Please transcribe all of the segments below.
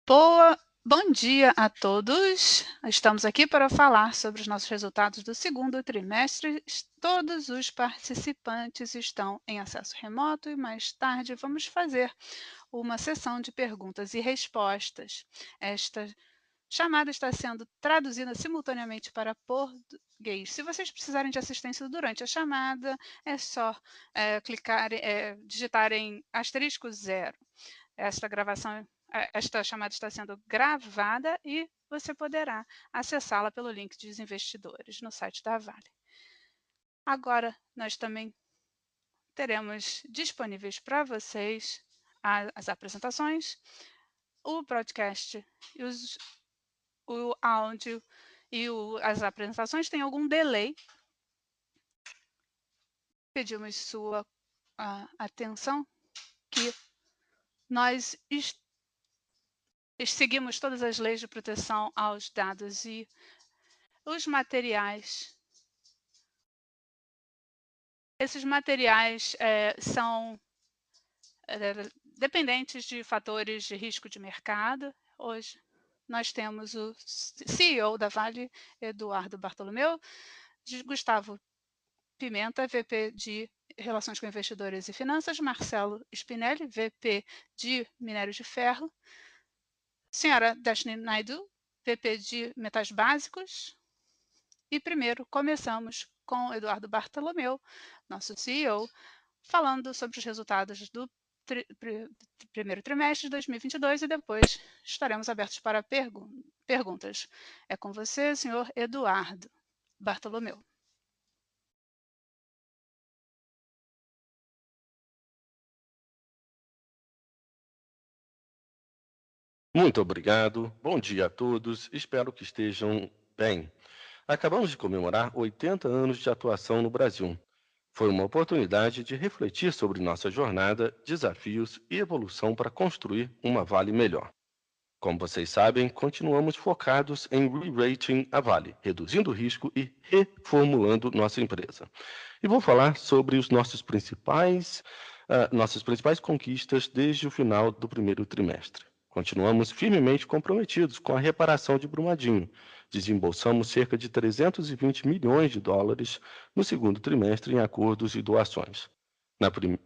Bom dia a todos. Estamos aqui para falar sobre os nossos resultados do segundo trimestre. Todos os participantes estão em acesso remoto e mais tarde vamos fazer uma sessão de perguntas e respostas. Esta chamada está sendo traduzida simultaneamente para português. Se vocês precisarem de assistência durante a chamada, é só digitar em *0. Esta chamada está sendo gravada e você poderá acessá-la pelo link dos investidores no site da Vale. Agora, nós também teremos disponíveis para vocês as apresentações, o podcast, o áudio e as apresentações têm algum delay. Pedimos sua atenção que nós seguimos todas as leis de proteção aos dados e os materiais. Esses materiais são dependentes de fatores de risco de mercado. Hoje nós temos o CEO da Vale, Eduardo Bartolomeu, Gustavo Pimenta, VP de Relações com Investidores e Finanças, Marcelo Spinelli, VP de Minério de Ferro, senhora Dashni Naidu, VP de Metais Básicos. E primeiro começamos com Eduardo Bartolomeu, nosso CEO, falando sobre os resultados do primeiro trimestre de 2022 e depois estaremos abertos para perguntas. É com você, senhor Eduardo Bartolomeu. Muito obrigado. Bom dia a todos. Espero que estejam bem. Acabamos de comemorar 80 anos de atuação no Brasil. Foi uma oportunidade de refletir sobre nossa jornada, desafios e evolução para construir uma Vale melhor. Como vocês sabem, continuamos focados em re-rating a Vale, reduzindo o risco e reformulando nossa empresa. E vou falar sobre os nossas principais conquistas desde o final do primeiro trimestre. Continuamos firmemente comprometidos com a reparação de Brumadinho. Desembolsamos cerca de 320 milhões de dólares no segundo trimestre em acordos e doações.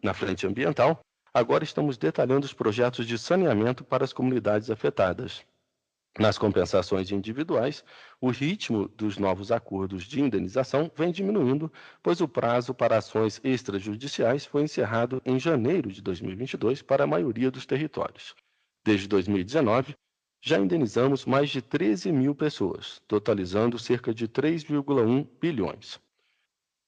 Na frente ambiental, agora estamos detalhando os projetos de saneamento para as comunidades afetadas. Nas compensações individuais, o ritmo dos novos acordos de indenização vem diminuindo, pois o prazo para ações extrajudiciais foi encerrado em janeiro de 2022 para a maioria dos territórios. Desde 2019, já indenizamos mais de 13 mil pessoas, totalizando cerca de 3,1 bilhões.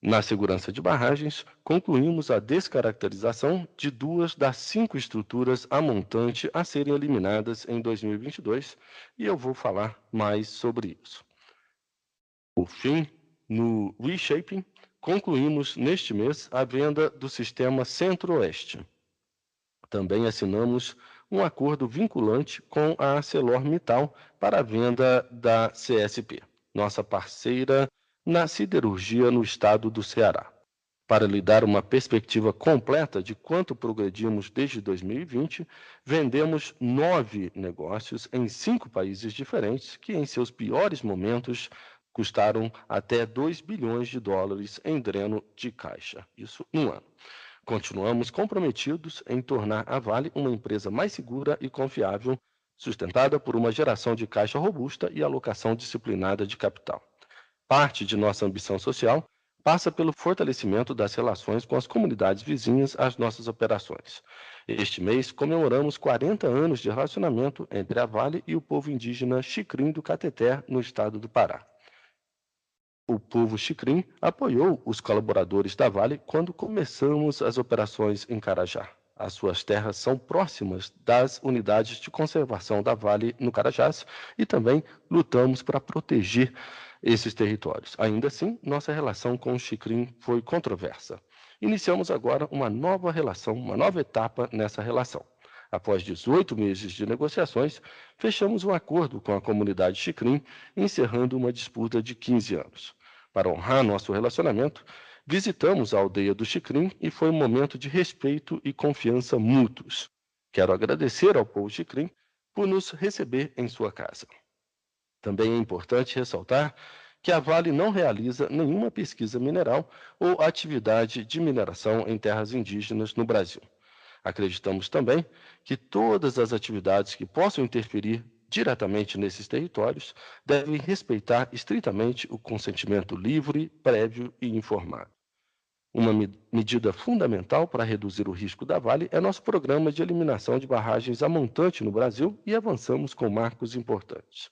Na segurança de barragens, concluímos a descaracterização de 2 das 5 estruturas a montante a serem eliminadas em 2022, e eu vou falar mais sobre isso. Por fim, no reshaping, concluímos neste mês a venda do sistema Centro-Oeste. Também assinamos um acordo vinculante com a ArcelorMittal para a venda da CSP, nossa parceira na siderurgia no estado do Ceará. Para lhe dar uma perspectiva completa de quanto progredimos desde 2020, vendemos 9 negócios em 5 países diferentes que, em seus piores momentos, custaram até 2 bilhões de dólares em dreno de caixa. Isso num ano. Continuamos comprometidos em tornar a Vale uma empresa mais segura e confiável, sustentada por uma geração de caixa robusta e alocação disciplinada de capital. Parte de nossa ambição social passa pelo fortalecimento das relações com as comunidades vizinhas às nossas operações. Este mês comemoramos 40 anos de relacionamento entre a Vale e o povo indígena Xicrim do Cateté, no estado do Pará. O povo Xicrim apoiou os colaboradores da Vale quando começamos as operações em Carajá. As suas terras são próximas das unidades de conservação da Vale no Carajás e também lutamos para proteger esses territórios. Ainda assim, nossa relação com o Xicrim foi controversa. Iniciamos agora uma nova relação, uma nova etapa nessa relação. Após 18 meses de negociações, fechamos um acordo com a comunidade Xicrim, encerrando uma disputa de 15 anos. Para honrar nosso relacionamento, visitamos a aldeia do Xicrim e foi um momento de respeito e confiança mútuos. Quero agradecer ao povo Xicrim por nos receber em sua casa. Também é importante ressaltar que a Vale não realiza nenhuma pesquisa mineral ou atividade de mineração em terras indígenas no Brasil. Acreditamos também que todas as atividades que possam interferir diretamente nesses territórios devem respeitar estritamente o consentimento livre, prévio e informado. Uma medida fundamental para reduzir o risco da Vale é nosso programa de eliminação de barragens a montante no Brasil e avançamos com marcos importantes.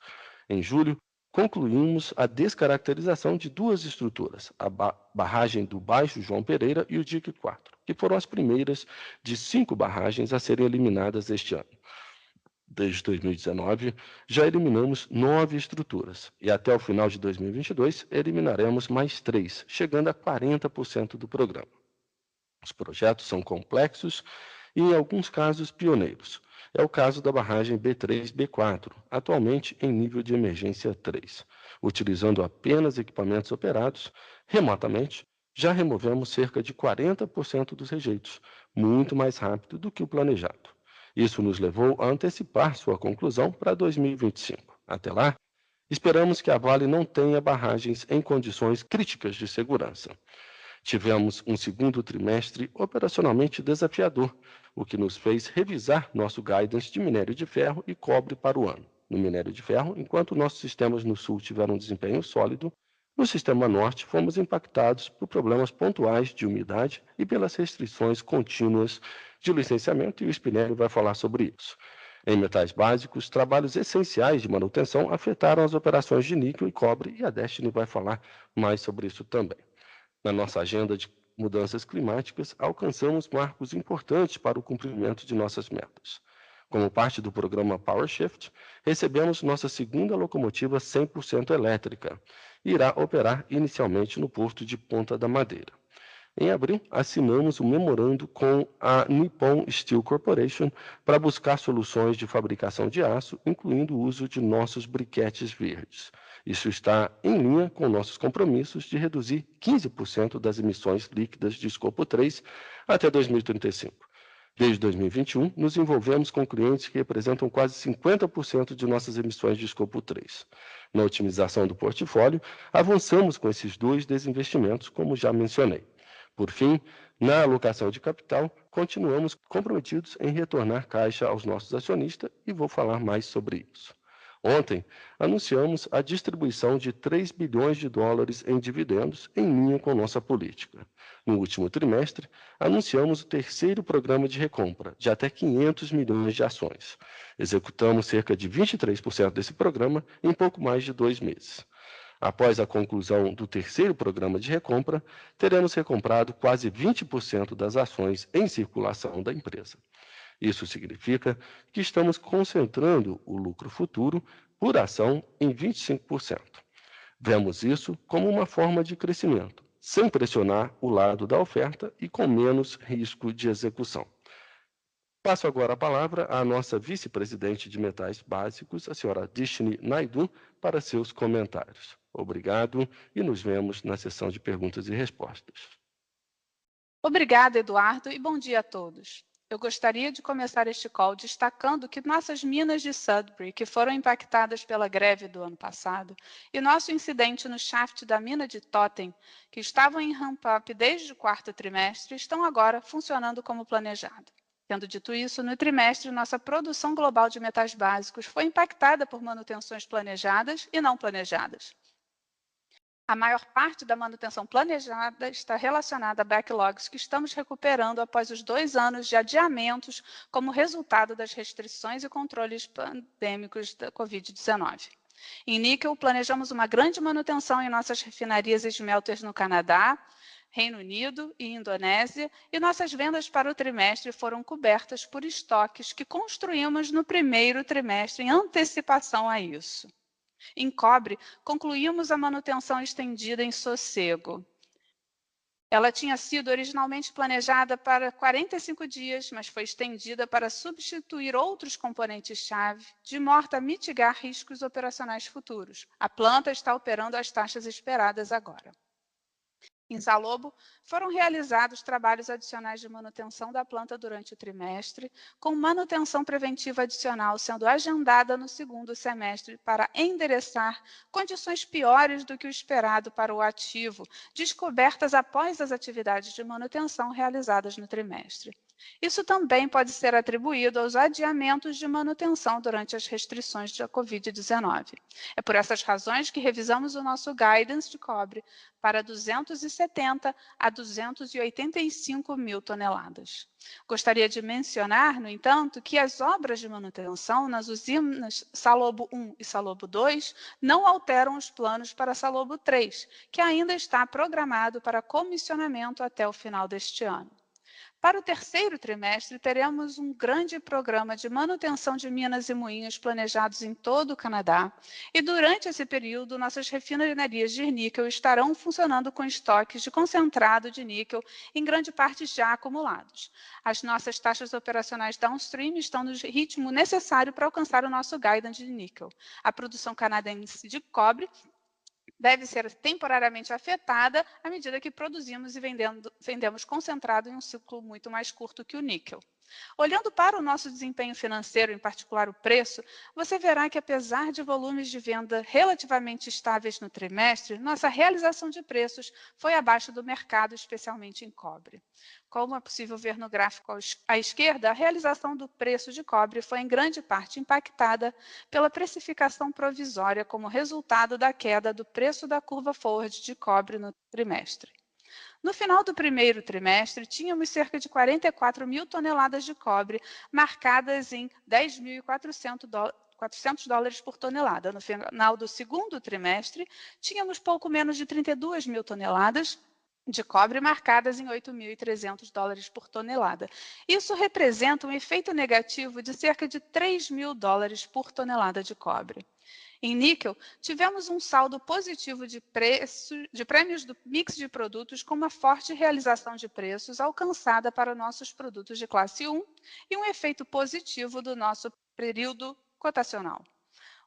Em julho, concluímos a descaracterização de duas estruturas, a barragem do Baixo João Pereira e o Dique 4, que foram as primeiras de 5 barragens a serem eliminadas este ano. Desde 2019, já eliminamos 9 estruturas e até o final de 2022 eliminaremos mais 3, chegando a 40% do programa. Os projetos são complexos e, em alguns casos, pioneiros. É o caso da barragem B3-B4, atualmente em nível de emergência 3. Utilizando apenas equipamentos operados remotamente, já removemos cerca de 40% dos rejeitos, muito mais rápido do que o planejado. Isso nos levou a antecipar sua conclusão para 2025. Até lá, esperamos que a Vale não tenha barragens em condições críticas de segurança. Tivemos um segundo trimestre operacionalmente desafiador, o que nos fez revisar nosso guidance de minério de ferro e cobre para o ano. No minério de ferro, enquanto nossos sistemas no sul tiveram um desempenho sólido, no sistema norte fomos impactados por problemas pontuais de umidade e pelas restrições contínuas de licenciamento, e o Spinelli vai falar sobre isso. Em metais básicos, trabalhos essenciais de manutenção afetaram as operações de níquel e cobre, e a Destiny vai falar mais sobre isso também. Na nossa agenda de mudanças climáticas, alcançamos marcos importantes para o cumprimento de nossas metas. Como parte do programa PowerShift, recebemos nossa segunda locomotiva 100% elétrica e irá operar inicialmente no porto de Ponta da Madeira. Em abril, assinamos um memorando com a Nippon Steel Corporation para buscar soluções de fabricação de aço, incluindo o uso de nossos briquetes verdes. Isso está em linha com nossos compromissos de reduzir 15% das emissões líquidas de escopo 3 até 2035. Desde 2021, nos envolvemos com clientes que representam quase 50% de nossas emissões de escopo 3. Na otimização do portfólio, avançamos com esses 2 desinvestimentos, como já mencionei. Por fim, na alocação de capital, continuamos comprometidos em retornar caixa aos nossos acionistas e vou falar mais sobre isso. Ontem, anunciamos a distribuição de 3 bilhões de dólares em dividendos em linha com nossa política. No último trimestre, anunciamos o terceiro programa de recompra, de até 500 milhões de ações. Executamos cerca de 23% desse programa em pouco mais de 2 meses. Após a conclusão do terceiro programa de recompra, teremos recomprado quase 20% das ações em circulação da empresa. Isso significa que estamos concentrando o lucro futuro por ação em 25%. Vemos isso como uma forma de crescimento, sem pressionar o lado da oferta e com menos risco de execução. Passo agora a palavra à nossa vice-presidente de metais básicos, a senhora Destiny Naidu, para seus comentários. Obrigado e nos vemos na sessão de perguntas e respostas. Obrigada, Eduardo, e bom dia a todos. Eu gostaria de começar este call destacando que nossas minas de Sudbury, que foram impactadas pela greve do ano passado, e nosso incidente no shaft da mina de Totem, que estavam em ramp-up desde o quarto trimestre, estão agora funcionando como planejado. Tendo dito isso, no trimestre, nossa produção global de metais básicos foi impactada por manutenções planejadas e não planejadas. A maior parte da manutenção planejada está relacionada a backlogs que estamos recuperando após os 2 anos de adiamentos como resultado das restrições e controles pandêmicos da Covid-19. Em níquel, planejamos uma grande manutenção em nossas refinarias e smelters no Canadá, Reino Unido e Indonésia, e nossas vendas para o trimestre foram cobertas por estoques que construímos no primeiro trimestre em antecipação a isso. Em cobre, concluímos a manutenção estendida em Sossego. Ela tinha sido originalmente planejada para 45 dias, mas foi estendida para substituir outros componentes-chave, de modo a mitigar riscos operacionais futuros. A planta está operando às taxas esperadas agora. Em Salobo, foram realizados trabalhos adicionais de manutenção da planta durante o trimestre, com manutenção preventiva adicional sendo agendada no segundo semestre para endereçar condições piores do que o esperado para o ativo, descobertas após as atividades de manutenção realizadas no trimestre. Isso também pode ser atribuído aos adiamentos de manutenção durante as restrições da Covid-19. É por essas razões que revisamos o nosso guidance de cobre para 270 a 285 mil toneladas. Gostaria de mencionar, no entanto, que as obras de manutenção nas usinas Salobo 1 e Salobo 2 não alteram os planos para Salobo 3, que ainda está programado para comissionamento até o final deste ano. Para o terceiro trimestre, teremos um grande programa de manutenção de minas e moinhos planejados em todo o Canadá, e durante esse período, nossas refinarias de níquel estarão funcionando com estoques de concentrado de níquel, em grande parte já acumulados. As nossas taxas operacionais downstream estão no ritmo necessário para alcançar o nosso guidance de níquel. A produção canadense de cobre deve ser temporariamente afetada à medida que produzimos e vendemos concentrado em um ciclo muito mais curto que o níquel. Olhando para o nosso desempenho financeiro, em particular o preço, você verá que, apesar de volumes de venda relativamente estáveis no trimestre, nossa realização de preços foi abaixo do mercado, especialmente em cobre. Como é possível ver no gráfico à esquerda, a realização do preço de cobre foi em grande parte impactada pela precificação provisória como resultado da queda do preço da curva forward de cobre no trimestre. No final do primeiro trimestre, tínhamos cerca de 44 mil toneladas de cobre, marcadas em 10.400 dólares por tonelada. No final do segundo trimestre, tínhamos pouco menos de 32 mil toneladas de cobre marcadas em 8.300 dólares por tonelada. Isso representa um efeito negativo de cerca de 3 mil dólares por tonelada de cobre. Em níquel, tivemos um saldo positivo de prêmios do mix de produtos com uma forte realização de preços alcançada para nossos produtos de classe 1 e um efeito positivo do nosso período cotacional.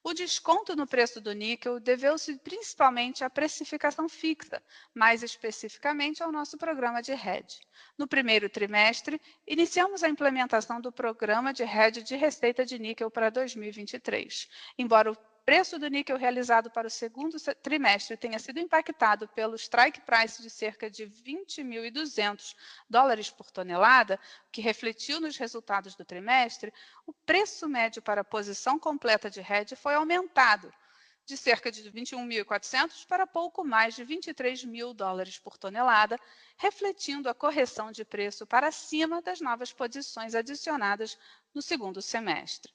O desconto no preço do níquel deveu-se principalmente à precificação fixa, mais especificamente ao nosso programa de hedge. No primeiro trimestre, iniciamos a implementação do programa de hedge de receita de níquel para 2023. Embora o preço do níquel realizado para o segundo trimestre tenha sido impactado pelo strike price de cerca de 20.200 dólares por tonelada, que refletiu nos resultados do trimestre, o preço médio para a posição completa de hedge foi aumentado de cerca de 21.400 para pouco mais de 23 mil dólares por tonelada, refletindo a correção de preço para cima das novas posições adicionadas no segundo semestre.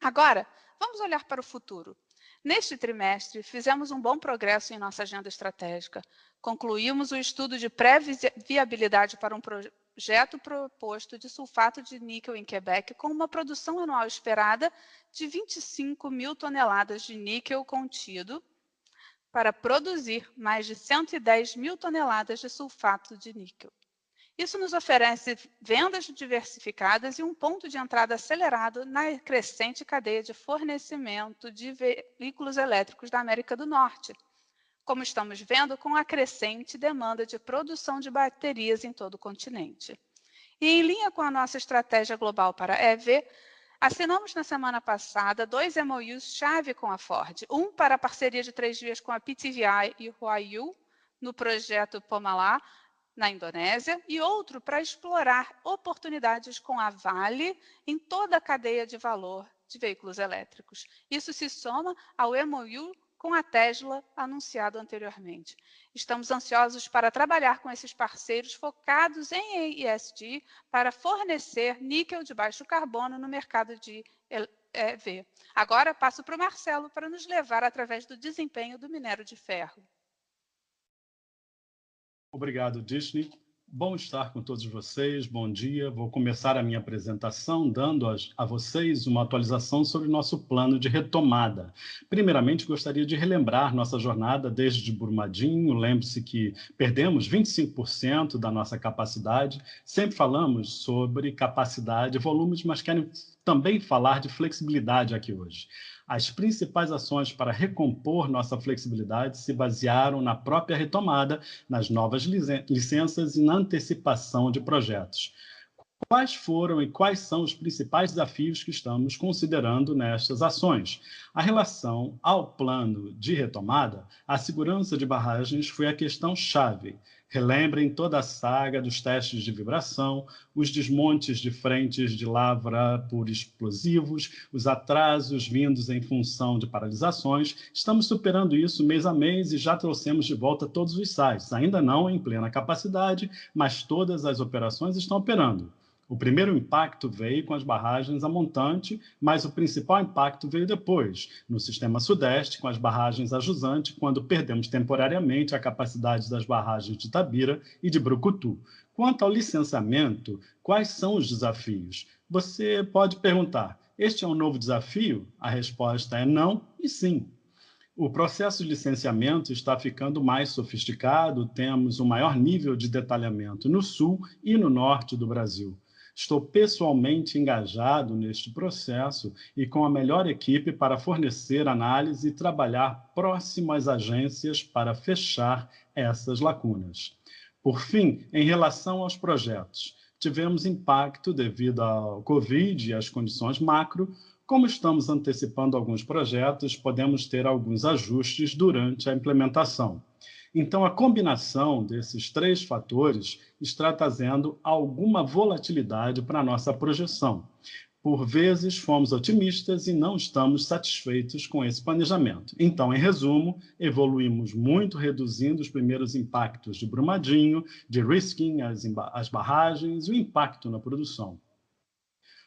Agora, vamos olhar para o futuro. Neste trimestre, fizemos um bom progresso em nossa agenda estratégica. Concluímos o estudo de pré-viabilidade para um projeto proposto de sulfato de níquel em Quebec, com uma produção anual esperada de 25 mil toneladas de níquel contido, para produzir mais de 110 mil toneladas de sulfato de níquel. Isso nos oferece vendas diversificadas e um ponto de entrada acelerado na crescente cadeia de fornecimento de veículos elétricos da América do Norte, como estamos vendo com a crescente demanda de produção de baterias em todo o continente. E em linha com a nossa estratégia global para EV, assinamos na semana passada 2 MOUs-chave com a Ford, um para a parceria de 3 dias com a PTVI e Huayou, no projeto Pomalaa, na Indonésia, e outro para explorar oportunidades com a Vale em toda a cadeia de valor de veículos elétricos. Isso se soma ao MOU com a Tesla anunciado anteriormente. Estamos ansiosos para trabalhar com esses parceiros focados em ESG para fornecer níquel de baixo carbono no mercado de EV. Agora passo para o Marcelo para nos levar através do desempenho do minério de ferro. Obrigado, Disney. Bom estar com todos vocês, bom dia. Vou começar a minha apresentação dando a vocês uma atualização sobre o nosso plano de retomada. Primeiramente, gostaria de relembrar nossa jornada desde Brumadinho. Lembre-se que perdemos 25% da nossa capacidade. Sempre falamos sobre capacidade e volumes, mas quero também falar de flexibilidade aqui hoje. As principais ações para recompor nossa flexibilidade se basearam na própria retomada, nas novas licenças e na antecipação de projetos. Quais foram e quais são os principais desafios que estamos considerando nestas ações? A relação ao plano de retomada, a segurança de barragens foi a questão-chave. Relembrem toda a saga dos testes de vibração, os desmontes de frentes de lavra por explosivos, os atrasos vindos em função de paralisações. Estamos superando isso mês a mês e já trouxemos de volta todos os sites, ainda não em plena capacidade, mas todas as operações estão operando. O primeiro impacto veio com as barragens a montante, mas o principal impacto veio depois, no sistema sudeste, com as barragens a jusante, quando perdemos temporariamente a capacidade das barragens de Itabira e de Brucutu. Quanto ao licenciamento, quais são os desafios? Você pode perguntar, este é um novo desafio? A resposta é não e sim. O processo de licenciamento está ficando mais sofisticado, temos um maior nível de detalhamento no sul e no norte do Brasil. Estou pessoalmente engajado neste processo e com a melhor equipe para fornecer análise e trabalhar próximo às agências para fechar essas lacunas. Por fim, em relação aos projetos, tivemos impacto devido ao Covid e às condições macro. Como estamos antecipando alguns projetos, podemos ter alguns ajustes durante a implementação. Então, a combinação desses três fatores está trazendo alguma volatilidade para a nossa projeção. Por vezes, fomos otimistas e não estamos satisfeitos com esse planejamento. Então, em resumo, evoluímos muito reduzindo os primeiros impactos de Brumadinho, de risking, as barragens e o impacto na produção.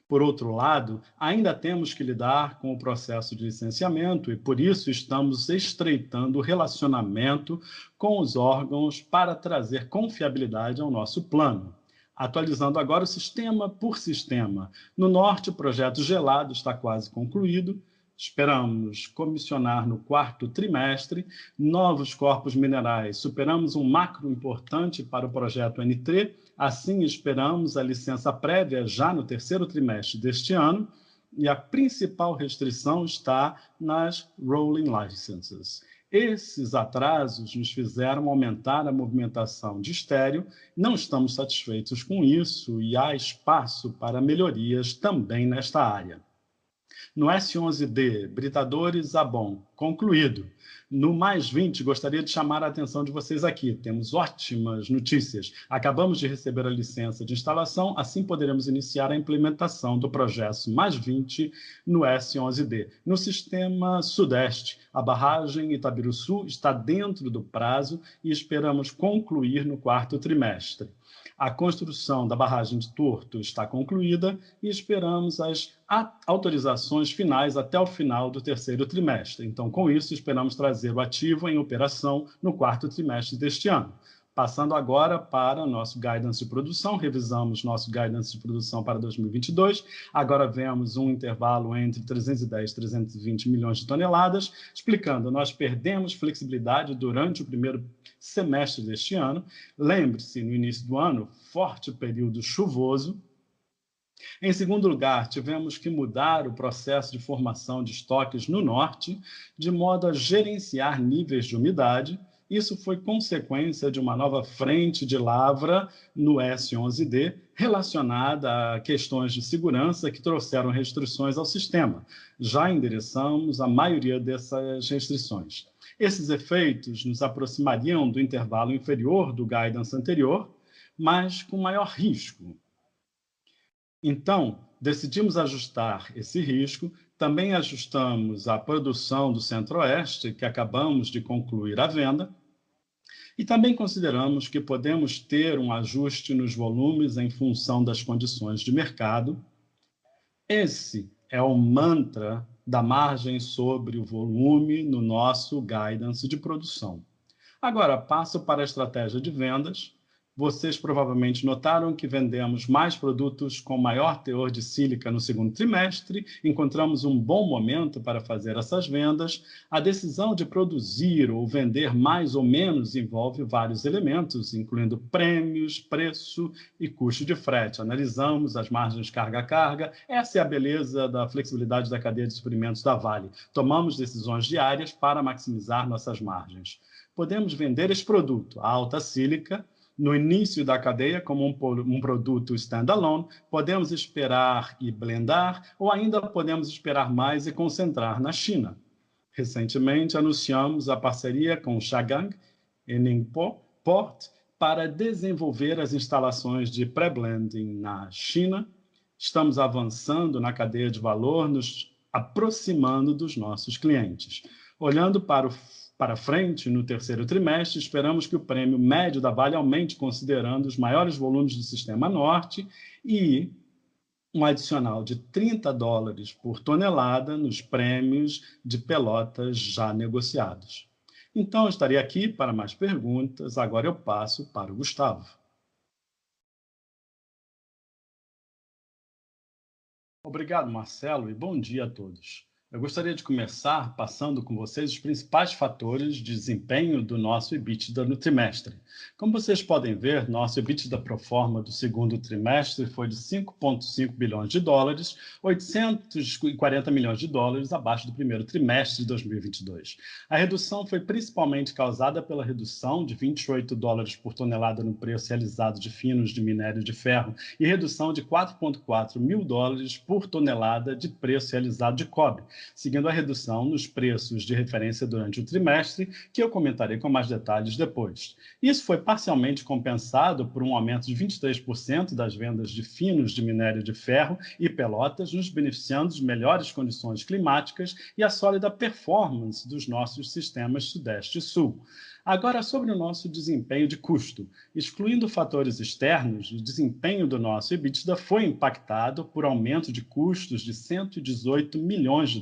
Por outro lado, ainda temos que lidar com o processo de licenciamento e, por isso, estamos estreitando o relacionamento com os órgãos para trazer confiabilidade ao nosso plano. Atualizando agora o sistema por sistema. No norte, o projeto Gelado está quase concluído. Esperamos comissionar no quarto trimestre novos corpos minerais. Superamos um macro importante para o projeto N3. Assim, esperamos a licença prévia já no terceiro trimestre deste ano. E a principal restrição está nas rolling licenses. Esses atrasos nos fizeram aumentar a movimentação de estéreo. Não estamos satisfeitos com isso e há espaço para melhorias também nesta área. No S11D, britadores Abon, concluído. No mais 20, gostaria de chamar a atenção de vocês aqui. Temos ótimas notícias. Acabamos de receber a licença de instalação, assim poderemos iniciar a implementação do projeto mais 20 no S11D. No sistema Sudeste, a barragem Itabiruçu está dentro do prazo e esperamos concluir no quarto trimestre. A construção da barragem de Torto está concluída e esperamos as autorizações finais até o final do terceiro trimestre. Então, com isso, esperamos trazer o ativo em operação no quarto trimestre deste ano. Passando agora para nosso guidance de produção, revisamos nosso guidance de produção para 2022. Agora vemos um intervalo entre 310 e 320 milhões de toneladas, explicando, nós perdemos flexibilidade durante o primeiro semestre deste ano. Lembre-se, no início do ano, forte período chuvoso. Em segundo lugar, tivemos que mudar o processo de formação de estoques no norte, de modo a gerenciar níveis de umidade. Isso foi consequência de uma nova frente de lavra no S11D, relacionada a questões de segurança que trouxeram restrições ao sistema. Já endereçamos a maioria dessas restrições. Esses efeitos nos aproximariam do intervalo inferior do guidance anterior, mas com maior risco. Então, decidimos ajustar esse risco. Também ajustamos a produção do Centro-Oeste, que acabamos de concluir a venda, e também consideramos que podemos ter um ajuste nos volumes em função das condições de mercado. Esse é o mantra da margem sobre o volume no nosso guidance de produção. Agora, passo para a estratégia de vendas. Vocês provavelmente notaram que vendemos mais produtos com maior teor de sílica no segundo trimestre, encontramos um bom momento para fazer essas vendas. A decisão de produzir ou vender mais ou menos envolve vários elementos, incluindo prêmios, preço e custo de frete. Analisamos as margens carga a carga. Essa é a beleza da flexibilidade da cadeia de suprimentos da Vale. Tomamos decisões diárias para maximizar nossas margens. Podemos vender esse produto, a alta sílica, no início da cadeia como um produto standalone, podemos esperar e blendar, ou ainda podemos esperar mais e concentrar na China. Recentemente, anunciamos a parceria com Shagang e Ningbo Port para desenvolver as instalações de pré-blending na China. Estamos avançando na cadeia de valor, nos aproximando dos nossos clientes. Olhando para frente, no terceiro trimestre, esperamos que o prêmio médio da Vale aumente considerando os maiores volumes do Sistema Norte e um adicional de $30 por tonelada nos prêmios de Pelotas já negociados. Então, eu estarei aqui para mais perguntas. Agora eu passo para o Gustavo. Obrigado, Marcelo, e bom dia a todos. Eu gostaria de começar passando com vocês os principais fatores de desempenho do nosso EBITDA no trimestre. Como vocês podem ver, nosso EBITDA pro forma do segundo trimestre foi de $5,5 bilhões, $840 milhões abaixo do primeiro trimestre de 2022. A redução foi principalmente causada pela redução de $28 por tonelada no preço realizado de finos de minério de ferro e redução de $4,4 mil por tonelada de preço realizado de cobre, seguindo a redução nos preços de referência durante o trimestre, que eu comentarei com mais detalhes depois. Isso foi parcialmente compensado por um aumento de 23% das vendas de finos de minério de ferro e Pelotas, nos beneficiando de melhores condições climáticas e a sólida performance dos nossos sistemas Sudeste e Sul. Agora, sobre o nosso desempenho de custo. Excluindo fatores externos, o desempenho do nosso EBITDA foi impactado por aumento de custos de $118 milhões,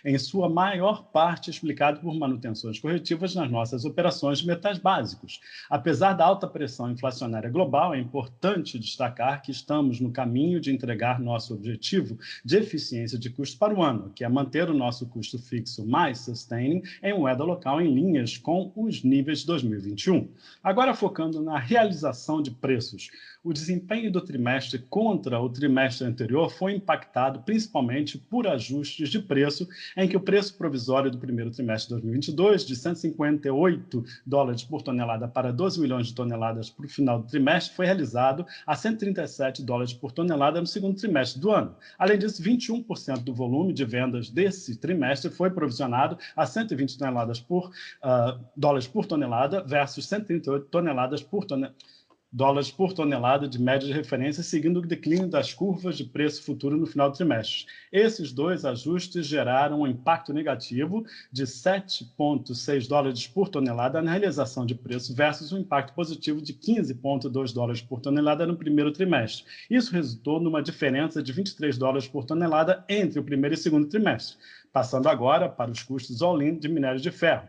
em sua maior parte explicado por manutenções corretivas nas nossas operações de metais básicos. Apesar da alta pressão inflacionária global, é importante destacar que estamos no caminho de entregar nosso objetivo de eficiência de custo para o ano, que é manter o nosso custo fixo mais sustaining em moeda local em linhas com os níveis de 2021. Agora, focando na realização de preços. O desempenho do trimestre contra o trimestre anterior foi impactado principalmente por ajustes de preço, em que o preço provisório do primeiro trimestre de 2022, de $158 por tonelada para 12 milhões de toneladas para o final do trimestre, foi realizado a $137 por tonelada no segundo trimestre do ano. Além disso, 21% do volume de vendas desse trimestre foi provisionado a 120 dólares por tonelada versus 138 dólares por tonelada de média de referência, seguindo o declínio das curvas de preço futuro no final do trimestre. Esses dois ajustes geraram um impacto negativo de $7,6 por tonelada na realização de preço versus um impacto positivo de $15,2 por tonelada no primeiro trimestre. Isso resultou numa diferença de $23 por tonelada entre o primeiro e segundo trimestre. Passando agora para os custos all-in de minério de ferro.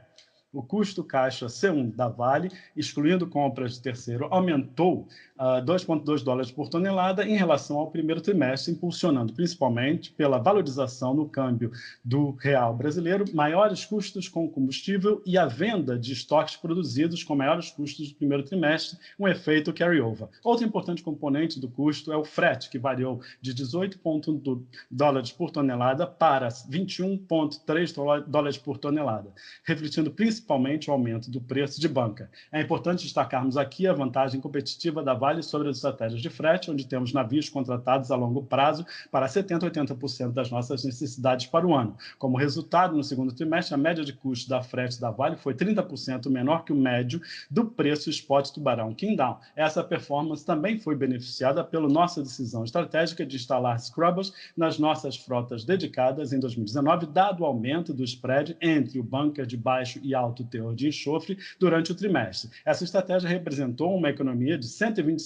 O custo caixa C1 da Vale, excluindo compras de terceiro, aumentou $2,2 por tonelada em relação ao primeiro trimestre, impulsionando principalmente pela valorização no câmbio do real brasileiro, maiores custos com combustível e a venda de estoques produzidos com maiores custos do primeiro trimestre, um efeito carry-over. Outro importante componente do custo é o frete, que variou de $18,1 por tonelada para $21,3 por tonelada, refletindo principalmente o aumento do preço de banca. É importante destacarmos aqui a vantagem competitiva da Vale sobre as estratégias de frete, onde temos navios contratados a longo prazo para 70% a 80% das nossas necessidades para o ano. Como resultado, no segundo trimestre, a média de custo da frete da Vale foi 30% menor que o médio do preço spot Tubarão Qingdao. Essa performance também foi beneficiada pela nossa decisão estratégica de instalar scrubbers nas nossas frotas dedicadas em 2019, dado o aumento do spread entre o bunker de baixo e alto teor de enxofre durante o trimestre. Essa estratégia representou uma economia de $127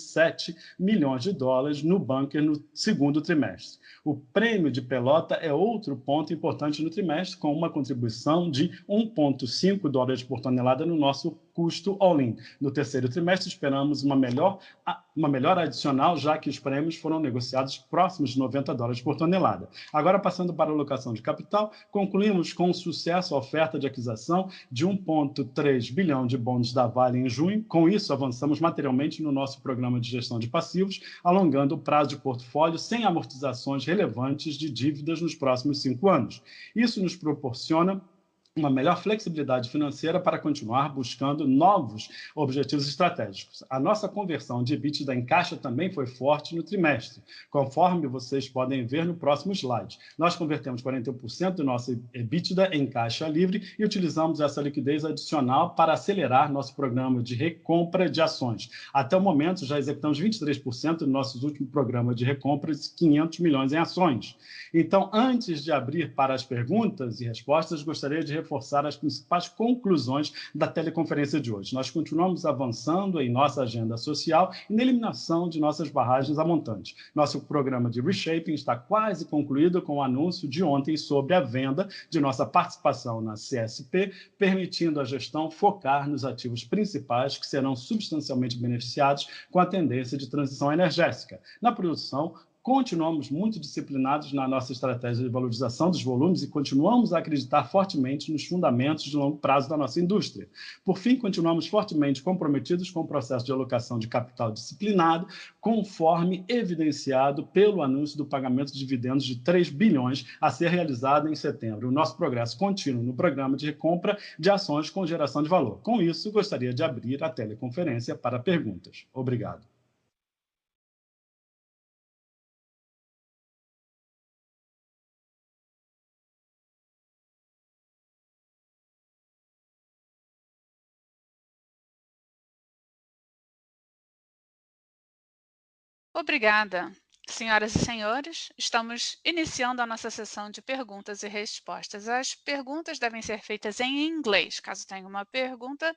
milhões no bunker no segundo trimestre. O prêmio de pelota é outro ponto importante no trimestre, com uma contribuição de $1,5 por tonelada no nosso custo all-in. No terceiro trimestre, esperamos uma melhora adicional, já que os prêmios foram negociados próximos de $90 por tonelada. Agora, passando para a alocação de capital, concluímos com sucesso a oferta de aquisição de 1,3 bilhão de bônus da Vale em junho. Com isso, avançamos materialmente no nosso programa de gestão de passivos, alongando o prazo de portfólio sem amortizações relevantes de dívidas nos próximos 5 anos. Isso nos proporciona uma melhor flexibilidade financeira para continuar buscando novos objetivos estratégicos. A nossa conversão de EBITDA em caixa também foi forte no trimestre, conforme vocês podem ver no próximo slide. Nós convertemos 41% do nosso EBITDA em caixa livre e utilizamos essa liquidez adicional para acelerar nosso programa de recompra de ações. Até o momento, já executamos 23% do nosso último programa de recompra de 500 milhões em ações. Então, antes de abrir para as perguntas e respostas, gostaria de reforçar as principais conclusões da teleconferência de hoje. Nós continuamos avançando em nossa agenda social e na eliminação de nossas barragens a montante. Nosso programa de reshaping está quase concluído com o anúncio de ontem sobre a venda de nossa participação na CSP, permitindo à gestão focar nos ativos principais que serão substancialmente beneficiados com a tendência de transição energética. Na produção, continuamos muito disciplinados na nossa estratégia de valorização dos volumes e continuamos a acreditar fortemente nos fundamentos de longo prazo da nossa indústria. Por fim, continuamos fortemente comprometidos com o processo de alocação de capital disciplinado, conforme evidenciado pelo anúncio do pagamento de dividendos de 3 bilhões a ser realizado em setembro. O nosso progresso contínuo no programa de recompra de ações com geração de valor. Com isso, gostaria de abrir a teleconferência para perguntas. Obrigado. Obrigada. Senhoras e senhores, estamos iniciando a nossa sessão de perguntas e respostas. As perguntas devem ser feitas em inglês. Caso tenha uma pergunta,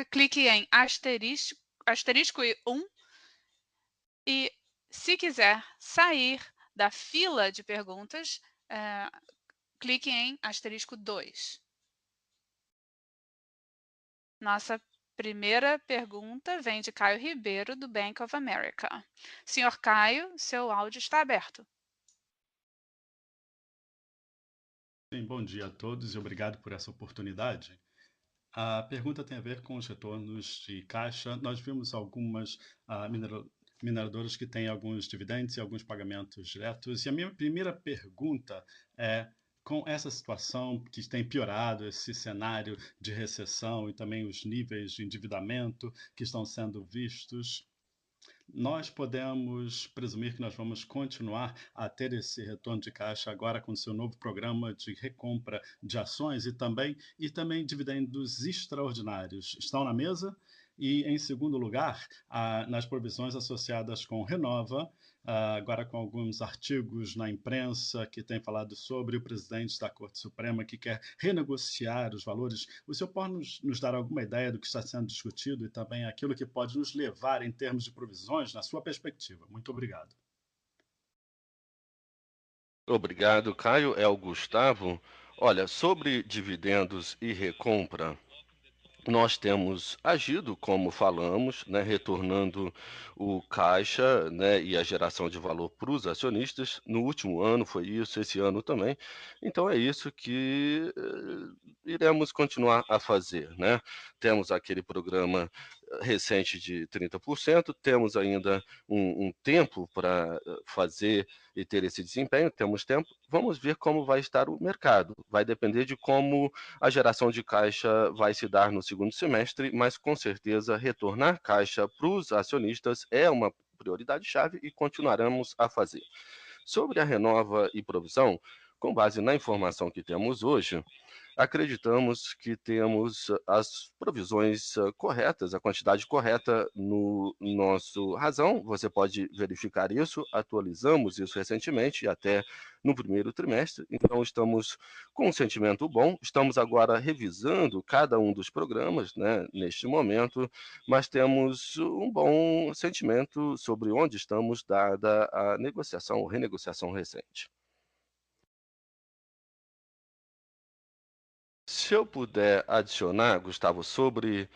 clique em asterisco e 1 e, se quiser sair da fila de perguntas, clique em asterisco 2. Nossa primeira pergunta vem de Caio Ribeiro, do Bank of America. Senhor Caio, seu áudio está aberto. Sim, bom dia a todos e obrigado por essa oportunidade. A pergunta tem a ver com os retornos de caixa. Nós vimos algumas mineradoras que têm alguns dividendos e alguns pagamentos diretos. E a minha primeira pergunta é, com essa situação que tem piorado, esse cenário de recessão e também os níveis de endividamento que estão sendo vistos, nós podemos presumir que nós vamos continuar a ter esse retorno de caixa agora com o seu novo programa de recompra de ações e também dividendos extraordinários estão na mesa? E, em segundo lugar, nas provisões associadas com Renova, agora com alguns artigos na imprensa que têm falado sobre o presidente da Corte Suprema que quer renegociar os valores. O senhor pode nos dar alguma ideia do que está sendo discutido e também aquilo que pode nos levar em termos de provisões, na sua perspectiva? Muito obrigado. Obrigado, Caio. É o Gustavo. Olha, sobre dividendos e recompra, nós temos agido como falamos, né, retornando o caixa, né, e a geração de valor para os acionistas. No último ano foi isso, esse ano também. Então é isso que iremos continuar a fazer, né? Temos aquele programa recente de 30%, temos ainda um tempo para fazer e ter esse desempenho, temos tempo. Vamos ver como vai estar o mercado. Vai depender de como a geração de caixa vai se dar no segundo semestre, mas com certeza retornar caixa para os acionistas é uma prioridade-chave e continuaremos a fazer. Sobre a Renova e provisão, com base na informação que temos hoje, acreditamos que temos as provisões corretas, a quantidade correta no nosso razão. Você pode verificar isso, atualizamos isso recentemente, até no primeiro trimestre. Então, estamos com um sentimento bom. Estamos agora revisando cada um dos programas, né, neste momento, mas temos um bom sentimento sobre onde estamos, dada a negociação ou renegociação recente. Se eu puder adicionar, Gustavo, sobre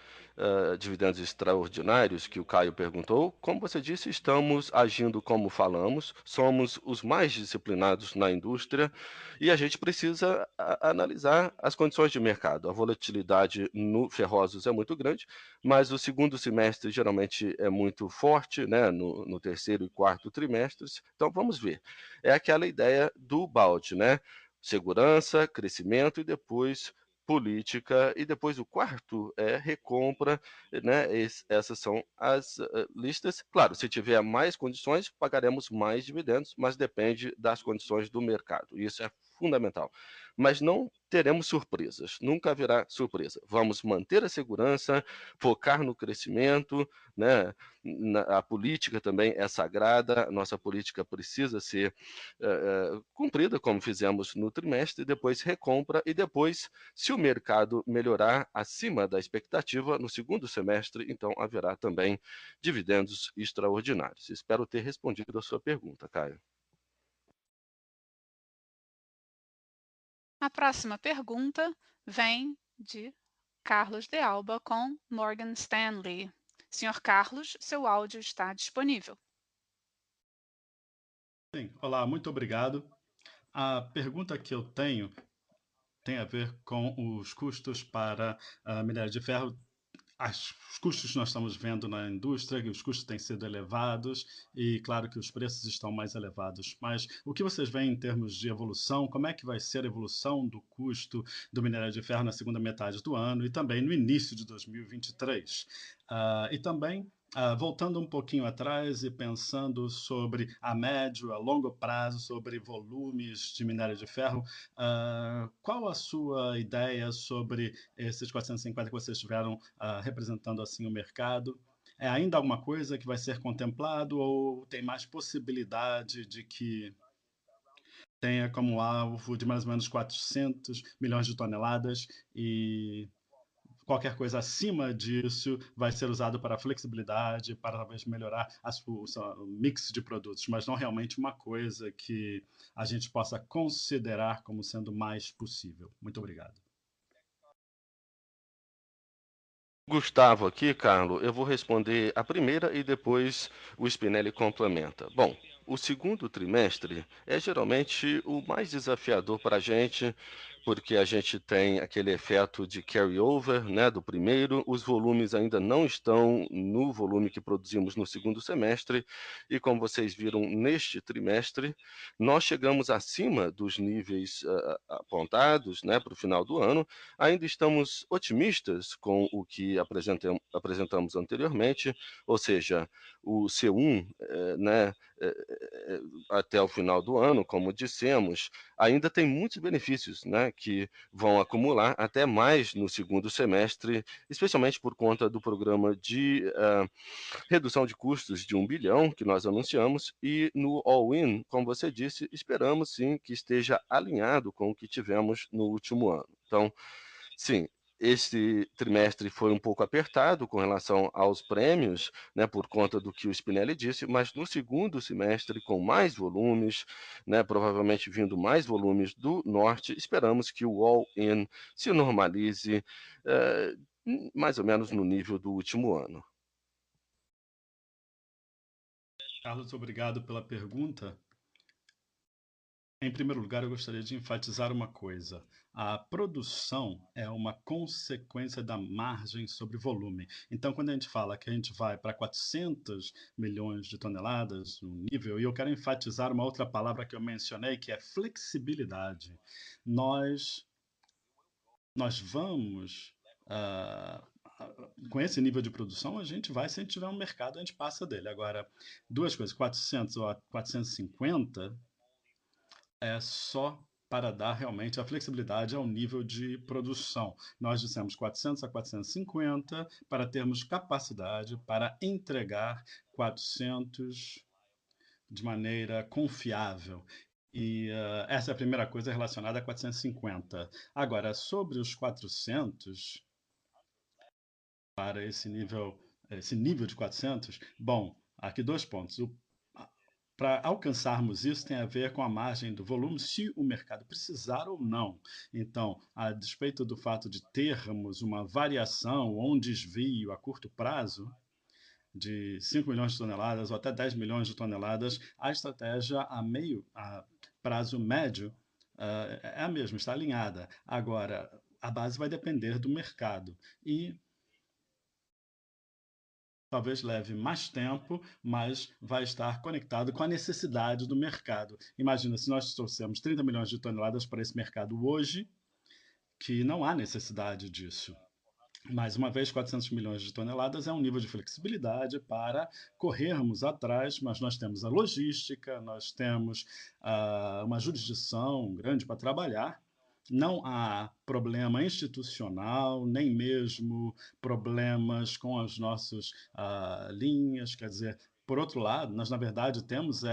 dividendos extraordinários, que o Caio perguntou, como você disse, estamos agindo como falamos, somos os mais disciplinados na indústria e a gente precisa analisar as condições de mercado. A volatilidade no ferrosos é muito grande, mas o segundo semestre geralmente é muito forte, né, no terceiro e quarto trimestres. Então vamos ver. É aquela ideia do balde, né? Segurança, crescimento e depois política, e depois o quarto é recompra, né? Essas são as listas. Claro, se tiver mais condições, pagaremos mais dividendos, mas depende das condições do mercado. Isso é fundamental. Mas não teremos surpresas, nunca haverá surpresa. Vamos manter a segurança, focar no crescimento, né? A política também é sagrada, nossa política precisa ser cumprida, como fizemos no trimestre, depois recompra e depois, se o mercado melhorar acima da expectativa no segundo semestre, então haverá também dividendos extraordinários. Espero ter respondido a sua pergunta, Caio. A próxima pergunta vem de Carlos de Alba com Morgan Stanley. Senhor Carlos, seu áudio está disponível. Sim, olá, muito obrigado. A pergunta que eu tenho tem a ver com os custos para a minério de ferro. Os custos que nós estamos vendo na indústria, que os custos têm sido elevados e, claro, que os preços estão mais elevados. Mas o que vocês veem em termos de evolução? Como é que vai ser a evolução do custo do minério de ferro na segunda metade do ano e também no início de 2023? E também voltando um pouquinho atrás e pensando sobre a médio, a longo prazo, sobre volumes de minério de ferro, qual a sua ideia sobre esses 450 que vocês tiveram representando assim o mercado? É ainda alguma coisa que vai ser contemplado ou tem mais possibilidade de que tenha como alvo de mais ou menos 400 milhões de toneladas e qualquer coisa acima disso vai ser usado para flexibilidade, para talvez melhorar o mix de produtos, mas não realmente uma coisa que a gente possa considerar como sendo mais possível. Muito obrigado. Gustavo aqui, Carlos, eu vou responder a primeira e depois o Spinelli complementa. Bom, o segundo trimestre é geralmente o mais desafiador para a gente, porque a gente tem aquele efeito de carry-over, né, do primeiro, os volumes ainda não estão no volume que produzimos no segundo semestre, e como vocês viram neste trimestre, nós chegamos acima dos níveis apontados, né, para o final do ano. Ainda estamos otimistas com o que apresentamos anteriormente, ou seja, o C1, né, até o final do ano, como dissemos, ainda tem muitos benefícios, né, que vão acumular até mais no segundo semestre, especialmente por conta do programa de redução de custos de 1 bilhão que nós anunciamos, e no all-in, como você disse, esperamos sim que esteja alinhado com o que tivemos no último ano. Então, sim, este trimestre foi um pouco apertado com relação aos prêmios, né, por conta do que o Spinelli disse, mas no segundo semestre, com mais volumes, né, provavelmente vindo mais volumes do norte, esperamos que o all-in se normalize mais ou menos no nível do último ano. Carlos, obrigado pela pergunta. Em primeiro lugar, eu gostaria de enfatizar uma coisa. A produção é uma consequência da margem sobre volume. Então, quando a gente fala que a gente vai para 400 milhões de toneladas no nível, e eu quero enfatizar uma outra palavra que eu mencionei, que é flexibilidade. Nós, nós vamos. ah, com esse nível de produção, a gente vai, se a gente tiver um mercado, a gente passa dele. Agora, duas coisas, 400 ou 450 é só para dar realmente a flexibilidade ao nível de produção. Nós dissemos 400 a 450 para termos capacidade para entregar 400 de maneira confiável. E essa é a primeira coisa relacionada a 450. Agora, sobre os 400, para esse nível de 400, bom, aqui dois pontos. Para alcançarmos isso, tem a ver com a margem do volume, se o mercado precisar ou não. Então, a despeito do fato de termos uma variação ou um desvio a curto prazo, de 5 milhões de toneladas ou até 10 milhões de toneladas, a estratégia a prazo médio é a mesma, está alinhada. Agora, a base vai depender do mercado e talvez leve mais tempo, mas vai estar conectado com a necessidade do mercado. Imagina se nós trouxermos 30 milhões de toneladas para esse mercado hoje, que não há necessidade disso. Mais uma vez, 400 milhões de toneladas é um nível de flexibilidade para corrermos atrás, mas nós temos a logística, nós temos uma jurisdição grande para trabalhar. Não há problema institucional, nem mesmo problemas com as nossas linhas. Quer dizer, por outro lado, nós, na verdade, temos